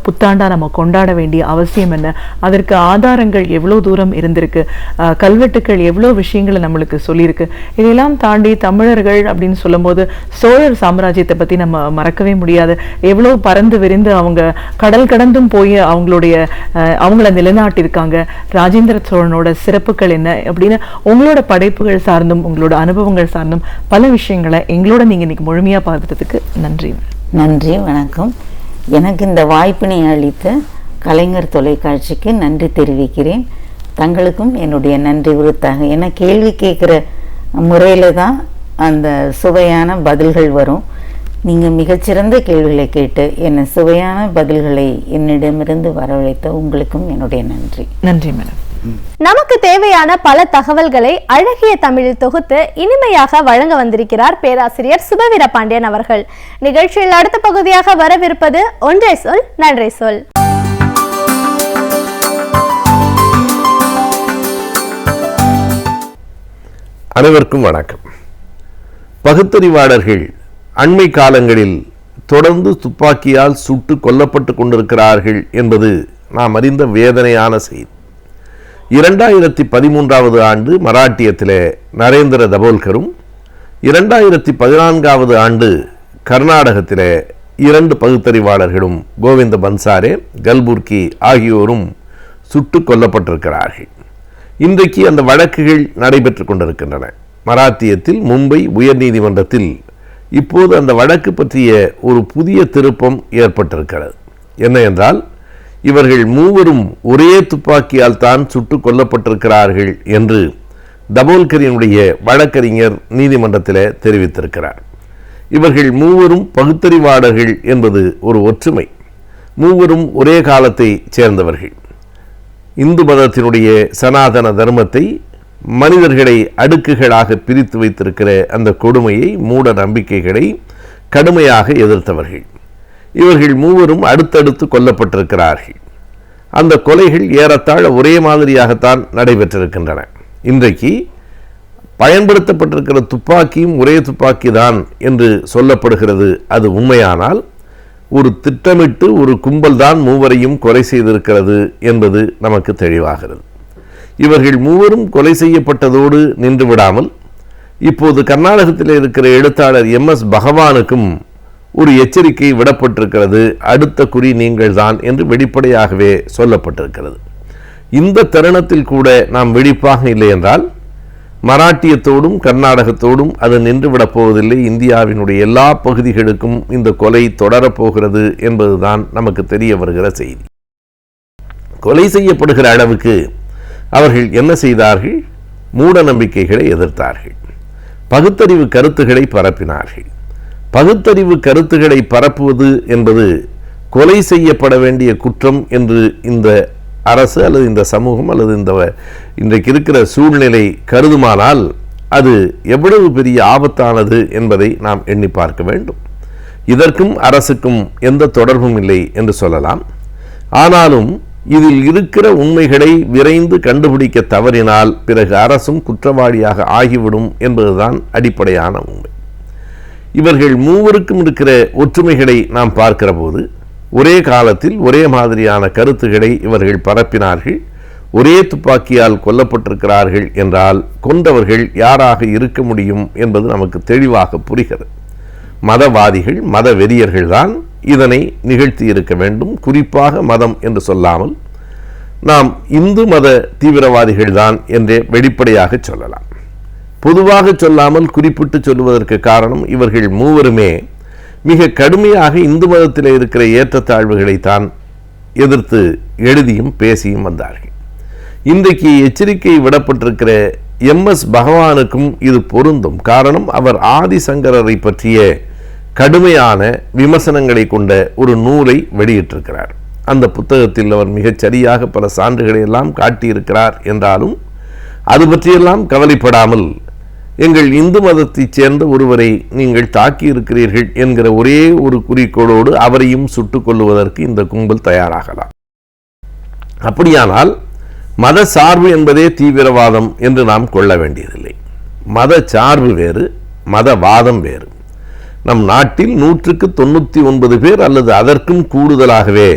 D: புத்தாண்டா நம்ம கொண்டாட வேண்டிய அவசியம் என்ன, அதற்கு ஆதாரங்கள் எவ்வளோ தூரம் இருந்திருக்கு, கல்வெட்டுக்கள் எவ்வளோ விஷயங்களை நம்மளுக்கு சொல்லியிருக்கு. இதையெல்லாம் தாண்டி தமிழர்கள் அப்படின்னு சொல்லும்போது சோழர் சாம்ராஜ்யத்தை பற்றி நம்ம மறக்கவே முடியாது. எவ்வளோ பறந்து விரிந்து அவங்க கடல் கடந்தும் போய் அவங்கள நிலைநாட்டியிருக்காங்க. ராஜேந்திர சோழனோட சிறப்புகள் என்ன அப்படின்னு உங்களோட படைப்புகள் சார்ந்தும் உங்களோட அனுபவங்கள் சார்ந்தும் பல விஷயங்களை எங்களோட நீங்க இன்னைக்கு முழுமையா பார்த்ததுக்கு நன்றி.
E: நன்றி, வணக்கம். எனக்கு இந்த வாய்ப்பினை அளித்த கலைஞர் தொலைக்காட்சிக்கு நன்றி தெரிவிக்கிறேன். தங்களுக்கும் என்னுடைய நன்றி உறுத்தாக. ஏன்னா கேள்வி கேட்குற முறையில தான் அந்த சுவையான பதில்கள் வரும். நீங்கள் மிகச்சிறந்த கேள்விகளை கேட்டு என்ன சுவையான பதில்களை என்னிடமிருந்து வரவழைத்த உங்களுக்கும் என்னுடைய நன்றி.
D: நன்றி மேடம்.
A: நமக்கு தேவையான பல தகவல்களை அழகிய தமிழில் தொகுத்து இனிமையாக வழங்க வந்திருக்கிறார் பேராசிரியர் சுபவீர பாண்டியன் அவர்கள். நிகழ்ச்சியில் அடுத்த பகுதியாக வரவிருப்பது ஒன்றை சொல் நன்றி சொல்.
F: அனைவருக்கும் வணக்கம். பகுத்தறிவாளர்கள் அண்மை காலங்களில் தொடர்ந்து துப்பாக்கியால் சுட்டு கொல்லப்பட்டு கொண்டிருக்கிறார்கள் என்பது நாம் அறிந்த வேதனையான செய்தி. 2013 ஆண்டு மராட்டியத்திலே நரேந்திர தபோல்கரும் 2014 ஆண்டு கர்நாடகத்திலே 2 பகுத்தறிவாளர்களும் கோவிந்த பன்சாரே, கல்புர்கி ஆகியோரும் சுட்டு கொல்லப்பட்டிருக்கிறார்கள். இன்றைக்கு அந்த வழக்குகள் நடைபெற்று கொண்டிருக்கின்றன. மராத்தியத்தில் மும்பை உயர்நீதிமன்றத்தில் இப்போது அந்த வழக்கு பற்றிய ஒரு புதிய திருப்பம் ஏற்பட்டிருக்கிறது. என்ன என்றால், இவர்கள் மூவரும் ஒரே துப்பாக்கியால் தான் சுட்டு கொல்லப்பட்டிருக்கிறார்கள் என்று தபோல்கரினுடைய வழக்கறிஞர் நீதிமன்றத்தில் தெரிவித்திருக்கிறார். இவர்கள் மூவரும் பகுத்தறிவாளர்கள் என்பது ஒரு ஒற்றுமை. மூவரும் ஒரே காலத்தை சேர்ந்தவர்கள். இந்து மதத்தினுடைய சனாதன தர்மத்தை, மனிதர்களை அடுக்குகளாக பிரித்து வைத்திருக்கிற அந்த கொடுமையை, மூட நம்பிக்கைகளை கடுமையாக எதிர்த்தவர்கள். இவர்கள் மூவரும் அடுத்தடுத்து கொல்லப்பட்டிருக்கிறார்கள். அந்த கொலைகள் ஏறத்தாழ ஒரே மாதிரியாகத்தான் நடைபெற்றிருக்கின்றன. இன்றைக்கு பயன்படுத்தப்பட்டிருக்கிற துப்பாக்கியும் ஒரே துப்பாக்கி தான் என்று சொல்லப்படுகிறது. அது உண்மையானால் ஒரு திட்டமிட்டு ஒரு கும்பல் தான் மூவரையும் கொலை செய்திருக்கிறது என்பது நமக்கு தெளிவாகிறது. இவர்கள் மூவரும் கொலை செய்யப்பட்டதோடு நின்று விடாமல் இப்போது கர்நாடகத்தில் இருக்கிற எழுத்தாளர் MS பகவானுக்கும் ஒரு எச்சரிக்கை விடப்பட்டிருக்கிறது. அடுத்த குறி நீங்கள் தான் என்று வெளிப்படையாகவே சொல்லப்பட்டிருக்கிறது. இந்த தருணத்தில் கூட நாம் விழிப்பாக இல்லை என்றால் மராட்டியத்தோடும் கர்நாடகத்தோடும் அது நின்றுவிடப் போவதில்லை. இந்தியாவினுடைய எல்லா பகுதிகளுக்கும் இந்த கொலை தொடரப்போகிறது என்பதுதான் நமக்கு தெரிய வருகிற செய்தி. கொலை செய்யப்படுகிற அளவுக்கு அவர்கள் என்ன செய்தார்கள்? மூட நம்பிக்கைகளை எதிர்த்தார்கள். பகுத்தறிவு கருத்துக்களை பரப்பினார்கள். பகுத்தறிவு கருத்துக்களை பரப்புவது என்பது கொலை செய்யப்பட வேண்டிய குற்றம் என்று இந்த அரசு அல்லது இந்த சமூகம் அல்லது இன்றைக்கு இருக்கிற சூழ்நிலை கருதுமானால் அது எவ்வளவு பெரிய ஆபத்தானது என்பதை நாம் எண்ணி பார்க்க வேண்டும். இதற்கும் அரசுக்கும் எந்த தொடர்பும் இல்லை என்று சொல்லலாம். ஆனாலும் இதில் இருக்கிற உண்மைகளை விரைந்து கண்டுபிடிக்க தவறினால் பிறகு அரசும் குற்றவாளியாக ஆகிவிடும் என்பதுதான் அடிப்படையான உண்மை. இவர்கள் மூவருக்கும் இருக்கிற ஒற்றுமைகளை நாம் பார்க்கிற போது ஒரே காலத்தில் ஒரே மாதிரியான கருத்துக்களை இவர்கள் பரப்பினார்கள். ஒரே துப்பாக்கியால் கொல்லப்பட்டிருக்கிறார்கள் என்றால் கொண்டவர்கள் யாராக இருக்க முடியும் என்பது நமக்கு தெளிவாக புரிகிறது. மதவாதிகள், மத வெறியர்கள் தான் இதனை நிகழ்த்தி இருக்க வேண்டும். குறிப்பாக மதம் என்று சொல்லாமல் நாம் இந்து மத தீவிரவாதிகள் தான் என்றே வெளிப்படையாக சொல்லலாம். பொதுவாக சொல்லாமல் குறிப்பிட்டு சொல்லுவதற்கு காரணம் இவர்கள் மூவருமே மிக கடுமையாக இந்து மதத்தில் இருக்கிற ஏற்றத்தாழ்வுகளைத்தான் எதிர்த்து எழுதியும் பேசியும் வந்தார்கள். இன்றைக்கு எச்சரிக்கை விடப்பட்டிருக்கிற MS பகவானுக்கும் இது பொருந்தும். காரணம், அவர் ஆதிசங்கரரை பற்றிய கடுமையான விமர்சனங்களை கொண்ட ஒரு நூலை வெளியிட்டிருக்கிறார். அந்த புத்தகத்தில் அவர் மிகச் சரியாக பல சான்றுகளை எல்லாம் காட்டியிருக்கிறார். என்றாலும் அது பற்றியெல்லாம் கவலைப்படாமல் எங்கள் இந்து மதத்தைச் சேர்ந்த ஒருவரை நீங்கள் தாக்கியிருக்கிறீர்கள் என்கிற ஒரே ஒரு குறிக்கோளோடு அவரையும் சுட்டுக் கொள்வதற்கு இந்த கும்பல் தயாராகலாம். அப்படியானால் மத சார்பு என்பதே தீவிரவாதம் என்று நாம் கொள்ள வேண்டியதில்லை. மத சார்பு வேறு, மதவாதம் வேறு. நம் நாட்டில் 199 பேர் அல்லது அதற்கும் கூடுதலாகவே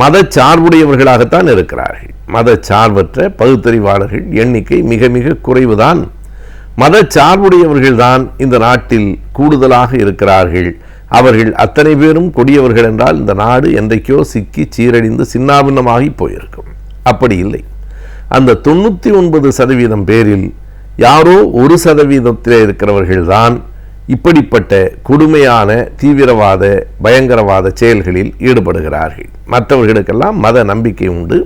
F: மத சார்புடையவர்களாகத்தான் இருக்கிறார்கள். மத சார்பற்ற பகுத்தறிவாளர்கள் எண்ணிக்கை மிக மிக குறைவுதான். மத சார்புடையவர்கள்தான் இந்த நாட்டில் கூடுதலாக இருக்கிறார்கள். அவர்கள் அத்தனை பேரும் கொடியவர்கள் என்றால் இந்த நாடு என்றைக்கோ சிக்கி சீரழிந்து சின்னாபின்னமாகி போயிருக்கும். அப்படி இல்லை. அந்த 99% பேரில் யாரோ 1% இருக்கிறவர்கள்தான் இப்படிப்பட்ட கொடுமையான தீவிரவாத பயங்கரவாத செயல்களில் ஈடுபடுகிறார்கள். மற்றவர்களுக்கெல்லாம் மத நம்பிக்கை உண்டு,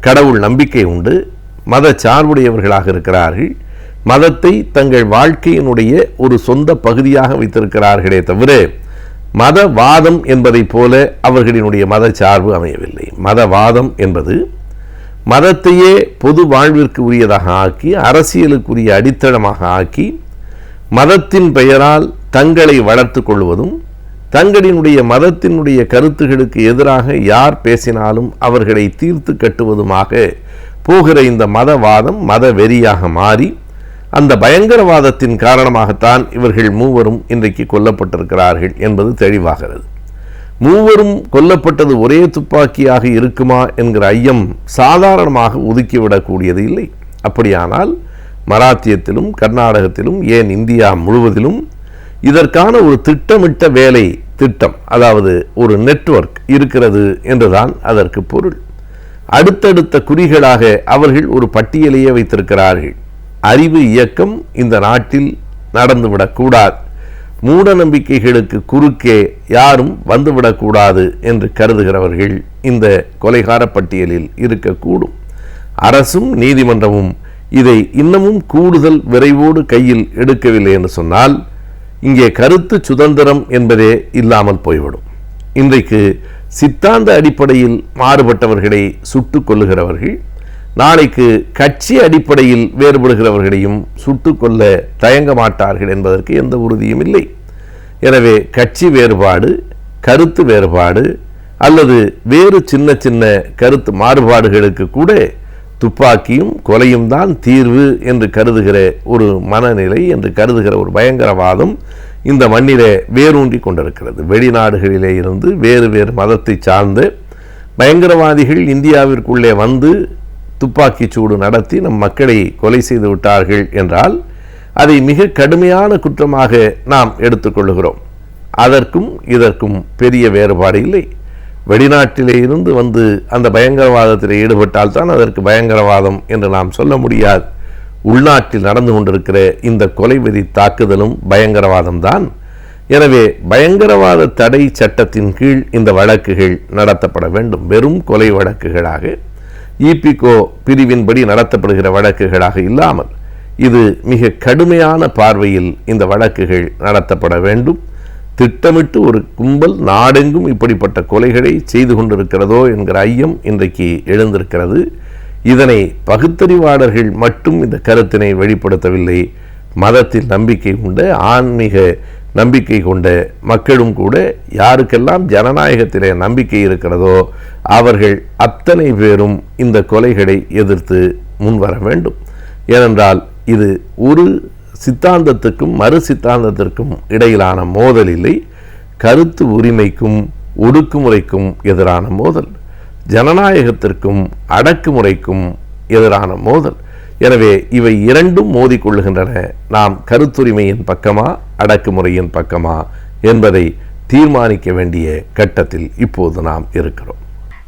F: கடவுள் நம்பிக்கை உண்டு, மத சார்புடையவர்களாக இருக்கிறார்கள். மதத்தை தங்கள் வாழ்க்கையினுடைய ஒரு சொந்த பகுதியாக வைத்திருக்கிறார்களே தவிர மதவாதம் என்பதைப் போல அவர்களினுடைய மத சார்பு அமையவில்லை. மதவாதம் என்பது மதத்தையே பொது வாழ்விற்கு உரியதாக ஆக்கி, அரசியலுக்குரிய அடித்தளமாக ஆக்கி, மதத்தின் பெயரால் தங்களை வளர்த்து கொள்வதும், தங்களினுடைய மதத்தினுடைய கருத்துகளுக்கு எதிராக யார் பேசினாலும் அவர்களை தீர்த்து கட்டுவதுமாக போகிற இந்த மதவாதம் மத வெறியாக மாறி, அந்த பயங்கரவாதத்தின் காரணமாகத்தான் இவர்கள் மூவரும் இன்றைக்கு கொல்லப்பட்டிருக்கிறார்கள் என்பது தெளிவாகிறது. மூவரும் கொல்லப்பட்டது ஒரே துப்பாக்கியாக இருக்குமா என்கிற ஐயம் சாதாரணமாக ஒதுக்கிவிடக்கூடியது இல்லை. அப்படியானால் மராத்தியத்திலும் கர்நாடகத்திலும், ஏன் இந்தியா முழுவதிலும் இதற்கான ஒரு திட்டமிட்ட வேலை திட்டம், அதாவது ஒரு நெட்வொர்க் இருக்கிறது என்றுதான் அதற்கு பொருள். அடுத்தடுத்த குறிகளாக அவர்கள் ஒரு பட்டியலையே வைத்திருக்கிறார்கள். அறிவு இயக்கம் இந்த நாட்டில் நடந்துவிடக்கூடாது, மூட நம்பிக்கைகளுக்கு குறுக்கே யாரும் வந்துவிடக்கூடாது என்று கருதுகிறவர்கள் இந்த கொலைகார பட்டியலில் இருக்கக்கூடும். அரசும் நீதிமன்றமும் இதை இன்னமும் கூடுதல் விரைவோடு கையில் எடுக்கவில்லை என்று சொன்னால் இங்கே கருத்து சுதந்திரம் என்பதே இல்லாமல் போய்விடும். இன்றைக்கு சித்தாந்த அடிப்படையில் மாறுபட்டவர்களை சுட்டுக் கொள்ளுகிறவர்கள், நாளைக்கு கட்சி அடிப்படையில் வேறுபடுகிறவர்களையும் சுட்டுக்கொள்ள தயங்க மாட்டார்கள் என்பதற்கு எந்த உறுதியும் இல்லை. எனவே கட்சி வேறுபாடு, கருத்து வேறுபாடு அல்லது வேறு சின்ன சின்ன கருத்து மாறுபாடுகளுக்கு கூட துப்பாக்கியும் கொலையும் தான் தீர்வு என்று கருதுகிற ஒரு மனநிலை, என்று கருதுகிற ஒரு பயங்கரவாதம் இந்த மண்ணிலே வேரூன்றி கொண்டிருக்கிறது. வெளிநாடுகளிலே இருந்து வேறு வேறு மதத்தை சார்ந்த பயங்கரவாதிகள் இந்தியாவிற்குள்ளே வந்து துப்பாக்கி சூடு நடத்தி நம் மக்களை கொலை செய்து விட்டார்கள் என்றால் அதை மிக கடுமையான குற்றமாக நாம் எடுத்துக்கொள்கிறோம். அதற்கும் இதற்கும் பெரிய வேறுபாடு இல்லை. வெளிநாட்டிலே இருந்து வந்து அந்த பயங்கரவாதத்தில் ஈடுபட்டால் தான் அதற்கு பயங்கரவாதம் என்று நாம் சொல்ல முடியாது. உள்நாட்டில் நடந்து கொண்டிருக்கிற இந்த கொலைவெறி தாக்குதலும் பயங்கரவாதம் தான். எனவே பயங்கரவாத தடை சட்டத்தின் கீழ் இந்த வழக்குகள் நடத்தப்பட வேண்டும். வெறும் கொலை வழக்குகளாக, ஈபிகோ பிரிவின்படி நடத்தப்படுகிற வழக்குகளாக இல்லாமல் இது மிக கடுமையான பார்வையில் இந்த வழக்குகள் நடத்தப்பட வேண்டும். திட்டமிட்டு ஒரு கும்பல் நாடெங்கும் இப்படிப்பட்ட கொலைகளை செய்து கொண்டிருக்கிறதோ என்கிற ஐயம் இன்றைக்கு எழுந்திருக்கிறது. இதனை பகுத்தறிவாளர்கள் மட்டும் இந்த கருத்தினை வெளிப்படுத்தவில்லை. மதத்தில் நம்பிக்கை கொண்ட, ஆன்மீக நம்பிக்கை கொண்ட மக்களும் கூட, யாருக்கெல்லாம் ஜனநாயகத்திலே நம்பிக்கை இருக்கிறதோ அவர்கள் அத்தனை பேரும் இந்த கொலைகளை எதிர்த்து முன்வர வேண்டும். ஏனென்றால் இது ஒரு சித்தாந்தத்துக்கும் மறு சித்தாந்தத்திற்கும் இடையிலான மோதல் இல்லை, கருத்து உரிமைக்கும் ஒடுக்குமுறைக்கும் எதிரான மோதல், ஜனநாயகத்திற்கும் அடக்குமுறைக்கும் எதிரான மோதல். எனவே இவை இரண்டும் மோதிக்கொள்ளுகின்றன. நாம் கருத்துரிமையின் பக்கமா அடக்குமுறையின் பக்கமா என்பதை தீர்மானிக்க வேண்டிய கட்டத்தில் இப்போது நாம் இருக்கிறோம்.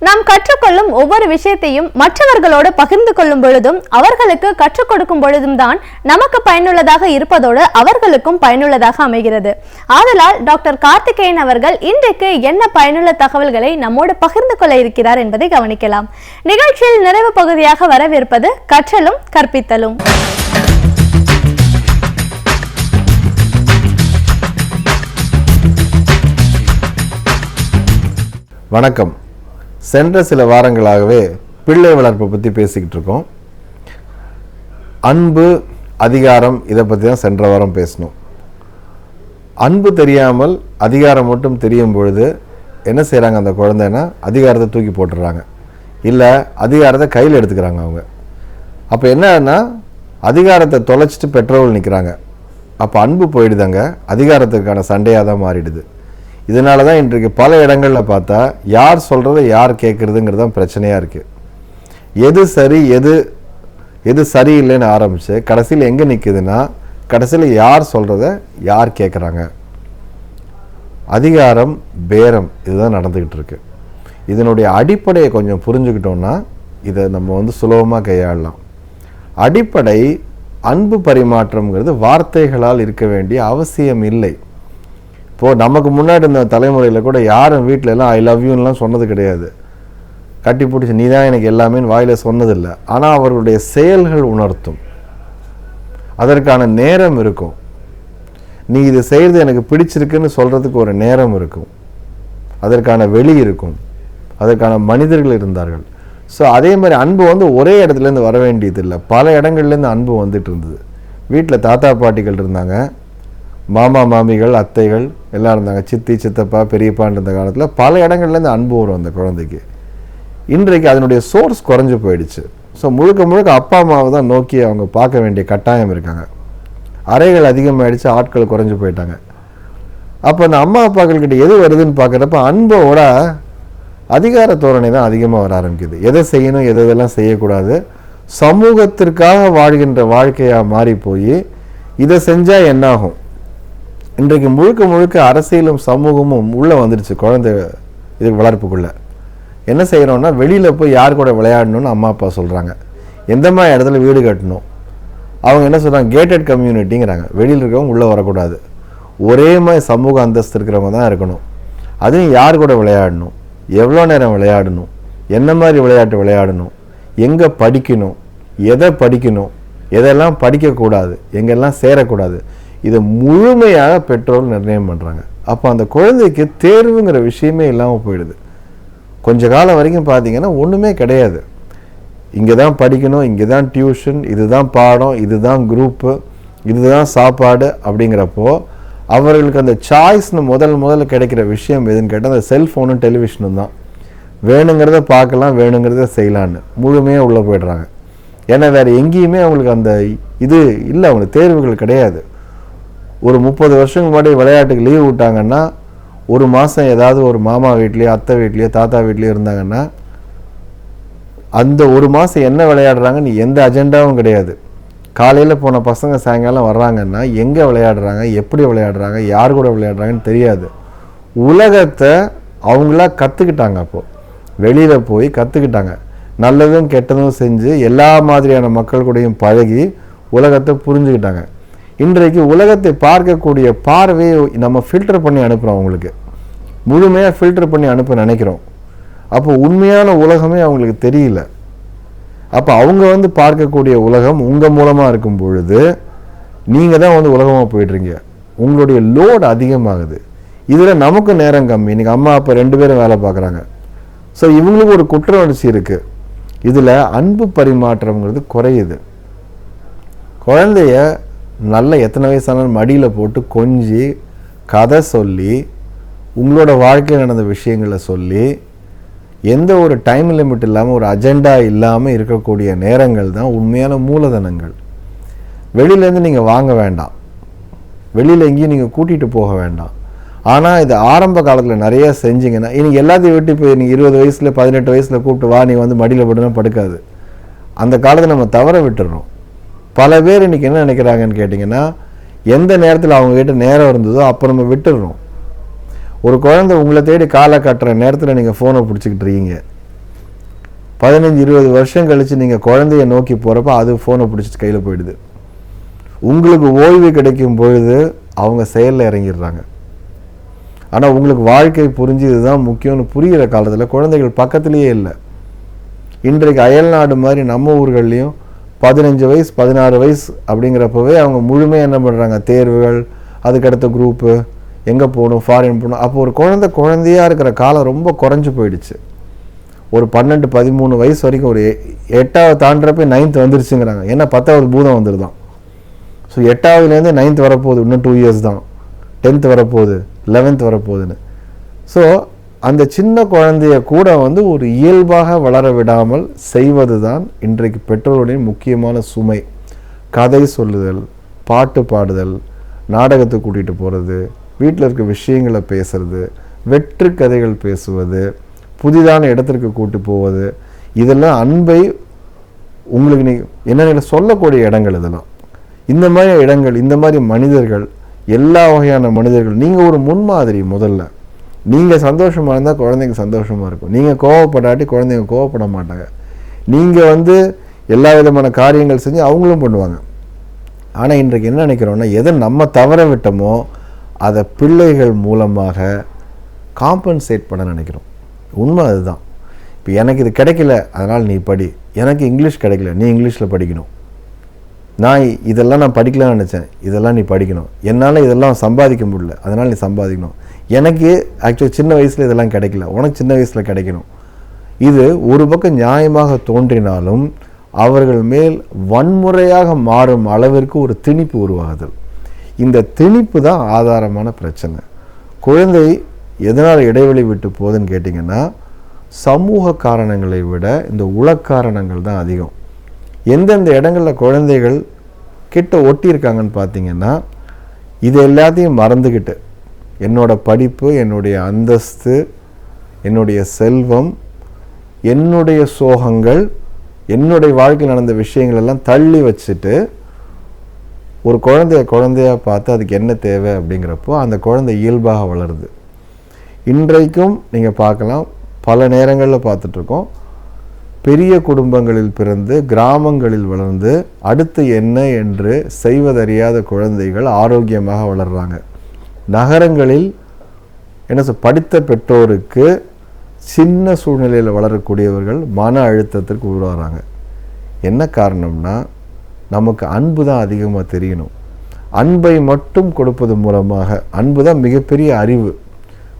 A: நாம் கற்றுக்கொள்ளும் ஒவ்வொரு விஷயத்தையும் மற்றவர்களோடு பகிர்ந்து கொள்ளும் பொழுதும், அவர்களுக்கு கற்றுக் கொடுக்கும் பொழுதும் தான் நமக்கு பயனுள்ளதாக இருப்பதோடு அவர்களுக்கும் பயனுள்ளதாக அமைகிறது. ஆதலால் டாக்டர் கார்த்திகேயன் அவர்கள் இன்றைக்கு என்ன பயனுள்ள தகவல்களை நம்மோடு பகிர்ந்து கொள்ள இருக்கிறார் என்பதை கவனிக்கலாம். நிகழ்ச்சியில் நிறைவு பகுதியாக வரவிருப்பது கற்றலும் கற்பித்தலும்.
G: வணக்கம். சென்ற சில வாரங்களாகவே பிள்ளை வளர்ப்பை பற்றி பேசிக்கிட்டு இருக்கோம். அன்பு, அதிகாரம், இதை பற்றி தான் சென்ற வாரம் பேசணும். அன்பு தெரியாமல் அதிகாரம் மட்டும் தெரியும் பொழுது என்ன செய்கிறாங்க அந்த குழந்தைன்னா, அதிகாரத்தை தூக்கி போட்டுடுறாங்க, இல்லை அதிகாரத்தை கையில் எடுத்துக்கிறாங்க அவங்க. அப்போ என்னன்னா, அதிகாரத்தை தொலைச்சிட்டு பெட்ரோல் நிற்கிறாங்க. அப்போ அன்பு போயிடுதாங்க, அதிகாரத்துக்கான சண்டையாக தான் மாறிடுது. இதனால தான் இன்றைக்கு பல இடங்களில் பார்த்தா யார் சொல்கிறத யார் கேட்குறதுங்கிறது தான் பிரச்சனையாக இருக்குது. எது சரி எது சரியில்லைன்னு ஆரம்பித்து கடைசியில் எங்கே நிற்குதுன்னா, கடைசியில் யார் சொல்கிறத யார் கேட்குறாங்க. அதிகாரம், பேரம், இதுதான் நடந்துக்கிட்டு இருக்கு. இதனுடைய அடிப்படையை கொஞ்சம் புரிஞ்சுக்கிட்டோன்னா இதை நம்ம சுலபமாக கையாளலாம். அடிப்படை அன்பு பரிமாற்றம்ங்கிறது வார்த்தைகளால் இருக்க வேண்டிய அவசியம் இல்லை. இப்போது நமக்கு முன்னாடி இந்த தலைமுறையில் கூட யாரும் வீட்டில எல்லாம் ஐ லவ் யூன்னுலாம் சொன்னது கிடையாது. கட்டி பிடிச்சி நீ தான் எனக்கு எல்லாமே வாயில் சொன்னதில்லை. ஆனால் அவர்களுடைய செயல்கள் உணர்த்தும். அதற்கான நேரம் இருக்கும். நீ இது செய்கிறது எனக்கு பிடிச்சிருக்குன்னு சொல்கிறதுக்கு ஒரு நேரம் இருக்கும். அதற்கான வெளி இருக்கும். அதற்கான மனிதர்கள் இருந்தார்கள். ஸோ அதே மாதிரி அன்பு ஒரே இடத்துலேருந்து வர வேண்டியது இல்லை. பல இடங்கள்லேருந்து அன்பு வந்துட்டு இருந்தது. வீட்டில் தாத்தா பாட்டிகள் இருந்தாங்க, மாமா மாமிகள், அத்தைகள் எல்லாம் இருந்தாங்க, சித்தி சித்தப்பா பெரியப்பான்னு இருந்த காலத்தில் பல இடங்கள்லேருந்து அன்பு வரும் அந்த குழந்தைக்கு. இன்றைக்கு அதனுடைய சோர்ஸ் குறைஞ்சி போயிடுச்சு. ஸோ முழுக்க அப்பா அம்மாவை தான் நோக்கி அவங்க பார்க்க வேண்டிய கட்டாயம் இருக்காங்க. அறைகள் அதிகமாகிடுச்சு, ஆட்கள் குறைஞ்சி போயிட்டாங்க. அப்போ அந்த அம்மா அப்பாக்கள்கிட்ட எது வருதுன்னு பார்க்குறப்ப அன்போட அதிகார தோரணை தான் அதிகமாக வர ஆரம்பிக்குது. எதை செய்யணும், எதெல்லாம் செய்யக்கூடாது, சமூகத்திற்காக வாழ்கின்ற வாழ்க்கையாக மாறி போய் இதை செஞ்சால் என்னாகும். இன்றைக்கு முழுக்க அரசியலும் சமூகமும் உள்ளே வந்துடுச்சு குழந்தை இதுக்கு வளர்ப்புக்குள்ளே. என்ன செய்கிறோன்னா, வெளியில் போய் யார் கூட விளையாடணும்னு அம்மா அப்பா சொல்கிறாங்க. எந்த மாதிரி இடத்துல வீடு கட்டணும், அவங்க என்ன சொல்கிறாங்க, கேட்டட் கம்யூனிட்டிங்கிறாங்க. வெளியில் இருக்கிறவங்க உள்ளே வரக்கூடாது, ஒரே மாதிரி சமூக அந்தஸ்து இருக்கிறவங்க தான் இருக்கணும். அதுவும் யார் கூட விளையாடணும், எவ்வளோ நேரம் விளையாடணும், என்ன மாதிரி விளையாட்டு விளையாடணும், எங்கே படிக்கணும், எதை படிக்கணும், எதெல்லாம் படிக்கக்கூடாது, எங்கெல்லாம் சேரக்கூடாது, இதை முழுமையாக பெற்றோர் நிர்ணயம் பண்ணுறாங்க. அப்போ அந்த குழந்தைக்கு தேர்வுங்கிற விஷயமே இல்லாமல் போயிடுது. கொஞ்ச காலம் வரைக்கும் பார்த்தீங்கன்னா ஒன்றுமே கிடையாது. இங்கே தான் படிக்கணும், இங்கே தான் டியூஷன், இதுதான் பாடம், இதுதான் குரூப்பு, இதுதான் சாப்பாடு அப்படிங்கிறப்போ அவர்களுக்கு அந்த சாய்ஸ்னு முதல்ல கிடைக்கிற விஷயம் எதுன்னு கேட்டால் அந்த செல்ஃபோனும் டெலிவிஷனும் தான். வேணுங்கிறத பார்க்கலாம், வேணுங்கிறத செய்யலான்னு முழுமையாக உள்ளே போய்டுறாங்க. ஏன்னா வேறு எங்கேயுமே அவங்களுக்கு அந்த இது இல்லை, அவங்களுக்கு தேர்வுகள் கிடையாது. ஒரு 30 வருஷத்துக்கு முன்னாடி விளையாட்டுக்கு லீவ் விட்டாங்கன்னா ஒரு மாதம் ஏதாவது ஒரு மாமா வீட்லேயோ அத்தை வீட்லேயோ தாத்தா வீட்லேயோ இருந்தாங்கன்னா அந்த ஒரு மாதம் என்ன விளையாடுறாங்கன்னு எந்த அஜெண்டாவும் கிடையாது. காலையில் போன பசங்க சாயங்காலம் வர்றாங்கன்னா எங்கே விளையாடுறாங்க, எப்படி விளையாடுறாங்க, யார் கூட விளையாடுறாங்கன்னு தெரியாது. உலகத்தை அவங்களா கற்றுக்கிட்டாங்க. அப்போது வெளியில் போய் கற்றுக்கிட்டாங்க, நல்லதும் கெட்டதும் செஞ்சு எல்லா மாதிரியான மக்கள் கூடயும் பழகி உலகத்தை புரிஞ்சுக்கிட்டாங்க. இன்றைக்கு உலகத்தை பார்க்கக்கூடிய பார்வையை நம்ம ஃபில்டர் பண்ணி அனுப்புகிறோம், அவங்களுக்கு முழுமையாக ஃபில்டர் பண்ணி அனுப்ப நினைக்கிறோம். அப்போ உண்மையான உலகமே அவங்களுக்கு தெரியல. அப்போ அவங்க பார்க்கக்கூடிய உலகம் உங்கள் மூலமாக இருக்கும் பொழுது நீங்கள் தான் உலகமாக போயிடுறீங்க. உங்களுடைய லோடு அதிகமாகுது. இதில் நமக்கு நேரம் கம்மி. இன்றைக்கி அம்மா அப்பா 2 பேரும் வேலை பார்க்குறாங்க. ஸோ இவங்களுக்கு ஒரு குற்ற உணர்ச்சி இருக்குது. இதில் அன்பு பரிமாற்றம்ங்கிறது குறையுது. குழந்தைய நல்ல எத்தனை வயசானாலும் மடியில் போட்டு கொஞ்சி கதை சொல்லி உங்களோட வாழ்க்கையில் நடந்த விஷயங்களை சொல்லி எந்த ஒரு டைம் லிமிட் இல்லாமல் ஒரு அஜெண்டா இல்லாமல் இருக்கக்கூடிய நேரங்கள் தான் உண்மையான மூலதனங்கள். வெளியிலேருந்து நீங்கள் வாங்க வேண்டாம், வெளியில் எங்கேயும் நீங்கள் கூட்டிகிட்டு போக வேண்டாம். ஆனால் இது ஆரம்ப காலத்தில் நிறையா செஞ்சிங்கன்னா இன்றைக்கி எல்லாத்தையும் விட்டு இப்போ நீங்கள் 20 வயசில் 18 வயசில் கூப்பிட்டு வா நீ மடியில் போட்டுனா படுக்காது. அந்த காலத்தை நம்ம தவற விட்டுடுறோம். பல பேர் இன்றைக்கி என்ன நினைக்கிறாங்கன்னு கேட்டிங்கன்னா எந்த நேரத்தில் அவங்ககிட்ட நேரம் இருந்ததோ அப்போ நம்ம விட்டுடுறோம். ஒரு குழந்தை உங்களை தேடி காலை கட்டுற நேரத்தில் நீங்கள் ஃபோனை பிடிச்சிக்கிட்டு இருக்கீங்க. 15-20 வருஷம் கழித்து நீங்கள் குழந்தைய நோக்கி போகிறப்ப அது ஃபோனை பிடிச்சிட்டு கையில் போயிடுது. உங்களுக்கு ஓய்வு கிடைக்கும் பொழுது அவங்க செயலில் இறங்கிடுறாங்க. ஆனால் உங்களுக்கு வாழ்க்கை புரிஞ்சு இதுதான் முக்கியம்னு புரிகிற காலத்தில் குழந்தைகள் பக்கத்துலேயே இல்லை. இன்றைக்கு அயல்நாடு மாதிரி நம்ம ஊர்கள்லேயும் 15 வயசு 16 வயசு அப்படிங்கிறப்பவே அவங்க முழுமையாக என்ன பண்ணுறாங்க, தேர்வுகள், அதுக்கடுத்த குரூப்பு, எங்கே போகணும், ஃபாரின் போகணும். அப்போ ஒரு குழந்தையாக இருக்கிற காலம் ரொம்ப குறைஞ்சி போயிடுச்சு. ஒரு 12-13 வயசு வரைக்கும் ஒரு 8வது தாண்டுறப்ப 9th வந்துருச்சுங்கிறாங்க. ஏன்னா 10வது பூதம் வந்துருதான். ஸோ 8வதுலேருந்து 9th வரப்போகுது, இன்னும் 2 இயர்ஸ் தான். 10th வரப்போகுது, 11th வரப்போகுதுன்னு. ஸோ அந்த சின்ன குழந்தைய கூட ஒரு இயல்பாக வளர விடாமல் செய்வது தான் இன்றைக்கு பெற்றோருடைய முக்கியமான சுமை. கதை சொல்லுதல், பாட்டு பாடுதல், நாடகத்தை கூட்டிகிட்டு போகிறது, வீட்டில் இருக்க விஷயங்களை பேசுறது, வெற்று கதைகள் பேசுவது, புதிதான இடத்திற்கு கூட்டி போவது, இதெல்லாம் அன்பை உங்களுக்கு என்ன சொல்லக்கூடிய இடங்கள். இதெல்லாம் இந்த மாதிரி இடங்கள், இந்த மாதிரி மனிதர்கள், எல்லா வகையான மனிதர்கள். நீங்கள் ஒரு முன்மாதிரி. முதல்ல நீங்கள் சந்தோஷமாக இருந்தால் குழந்தைங்க சந்தோஷமாக இருக்கும். நீங்கள் கோவப்படாட்டி குழந்தைங்க கோவப்பட மாட்டாங்க. நீங்கள் எல்லா விதமான காரியங்கள் செஞ்சு அவங்களும் பண்ணுவாங்க. ஆனால் இன்றைக்கு என்ன நினைக்கிறோன்னா எதை நம்ம தவற விட்டோமோ அதை பிள்ளைகள் மூலமாக காம்பன்சேட் பண்ண நினைக்கிறோம். உண்மை அதுதான். இப்போ எனக்கு இது கிடைக்கல அதனால் நீ படி, எனக்கு இங்கிலீஷ் கிடைக்கல நீ இங்கிலீஷில் படிக்கணும், நான் இதெல்லாம் நான் படிக்கலாம்னு நினச்சேன் இதெல்லாம் நீ படிக்கணும், என்னால் இதெல்லாம் சம்பாதிக்க முடியல அதனால் நீ சம்பாதிக்கணும், எனக்கு ஆக்சுவலி சின்ன வயசில் இதெல்லாம் கிடைக்கல உனக்கு சின்ன வயசில் கிடைக்கணும். இது ஒரு பக்கம் நியாயமாக தோன்றினாலும் அவர்கள் மேல் வன்முறையாக மாறும் அளவிற்கு ஒரு திணிப்பு உருவாகுதல். இந்த திணிப்பு தான் ஆதாரமான பிரச்சனை. குழந்தை எதனால் இடைவெளி விட்டு போகுதுன்னு கேட்டிங்கன்னா சமூக காரணங்களை விட இந்த உளக்காரணங்கள் தான் அதிகம். எந்தெந்த இடங்களில் குழந்தைகள் கிட்ட ஒட்டியிருக்காங்கன்னு பார்த்தீங்கன்னா இது எல்லாத்தையும் மறந்துக்கிட்டு என்னோட படிப்பு, என்னுடைய அந்தஸ்து, என்னுடைய செல்வம், என்னுடைய சோகங்கள், என்னுடைய வாழ்க்கையில் நடந்த விஷயங்கள் எல்லாம் தள்ளி வச்சுட்டு ஒரு குழந்தையாக பார்த்து அதுக்கு என்ன தேவை அப்படிங்கிறப்போ அந்த குழந்தை இயல்பாக வளருது. இன்றைக்கும் நீங்கள் பார்க்கலாம், பல நேரங்களில் பார்த்துட்ருக்கோம், பெரிய குடும்பங்களில் பிறந்து கிராமங்களில் வளர்ந்து அடுத்து என்ன என்று செய்வதறியாத குழந்தைகள் ஆரோக்கியமாக வளர்கிறாங்க. நகரங்களில் படித்த பெற்றோருக்கு சின்ன சூழ்நிலையில் வளரக்கூடியவர்கள் மன அழுத்தத்திற்கு உருவாகிறாங்க. என்ன காரணம்னா நமக்கு அன்பு தான் அதிகமாக தெரியணும். அன்பை மட்டும் கொடுப்பது மூலமாக, அன்பு தான் மிகப்பெரிய அறிவு.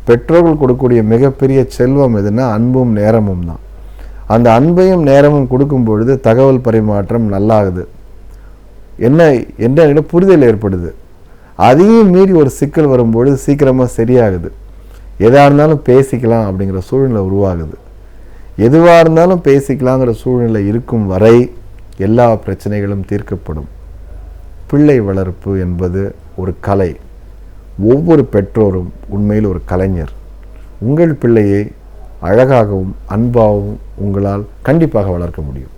G: பெற்றோர்கள் கொடுக்கக்கூடிய மிகப்பெரிய செல்வம் எதுனா அன்பும் நேரமும் தான். அந்த அன்பையும் நேரமும் கொடுக்கும் பொழுது தகவல் பரிமாற்றம் நல்லாகுது, என்ன புரிதல் ஏற்படுது. அதையும் மீறி ஒரு சிக்கல் வரும்பொழுது சீக்கிரமாக சரியாகுது. எதாக இருந்தாலும் பேசிக்கலாம் அப்படிங்கிற சூழ்நிலை உருவாகுது. எதுவாக இருந்தாலும் பேசிக்கலாங்கிற சூழ்நிலை இருக்கும் வரை எல்லா பிரச்சனைகளும் தீர்க்கப்படும். பிள்ளை வளர்ப்பு என்பது ஒரு கலை. ஒவ்வொரு பெற்றோரும் உண்மையில் ஒரு கலைஞர். உங்கள் பிள்ளையை அழகாகவும் அன்பாகவும் உங்களால் கண்டிப்பாக வளர்க்க முடியும்.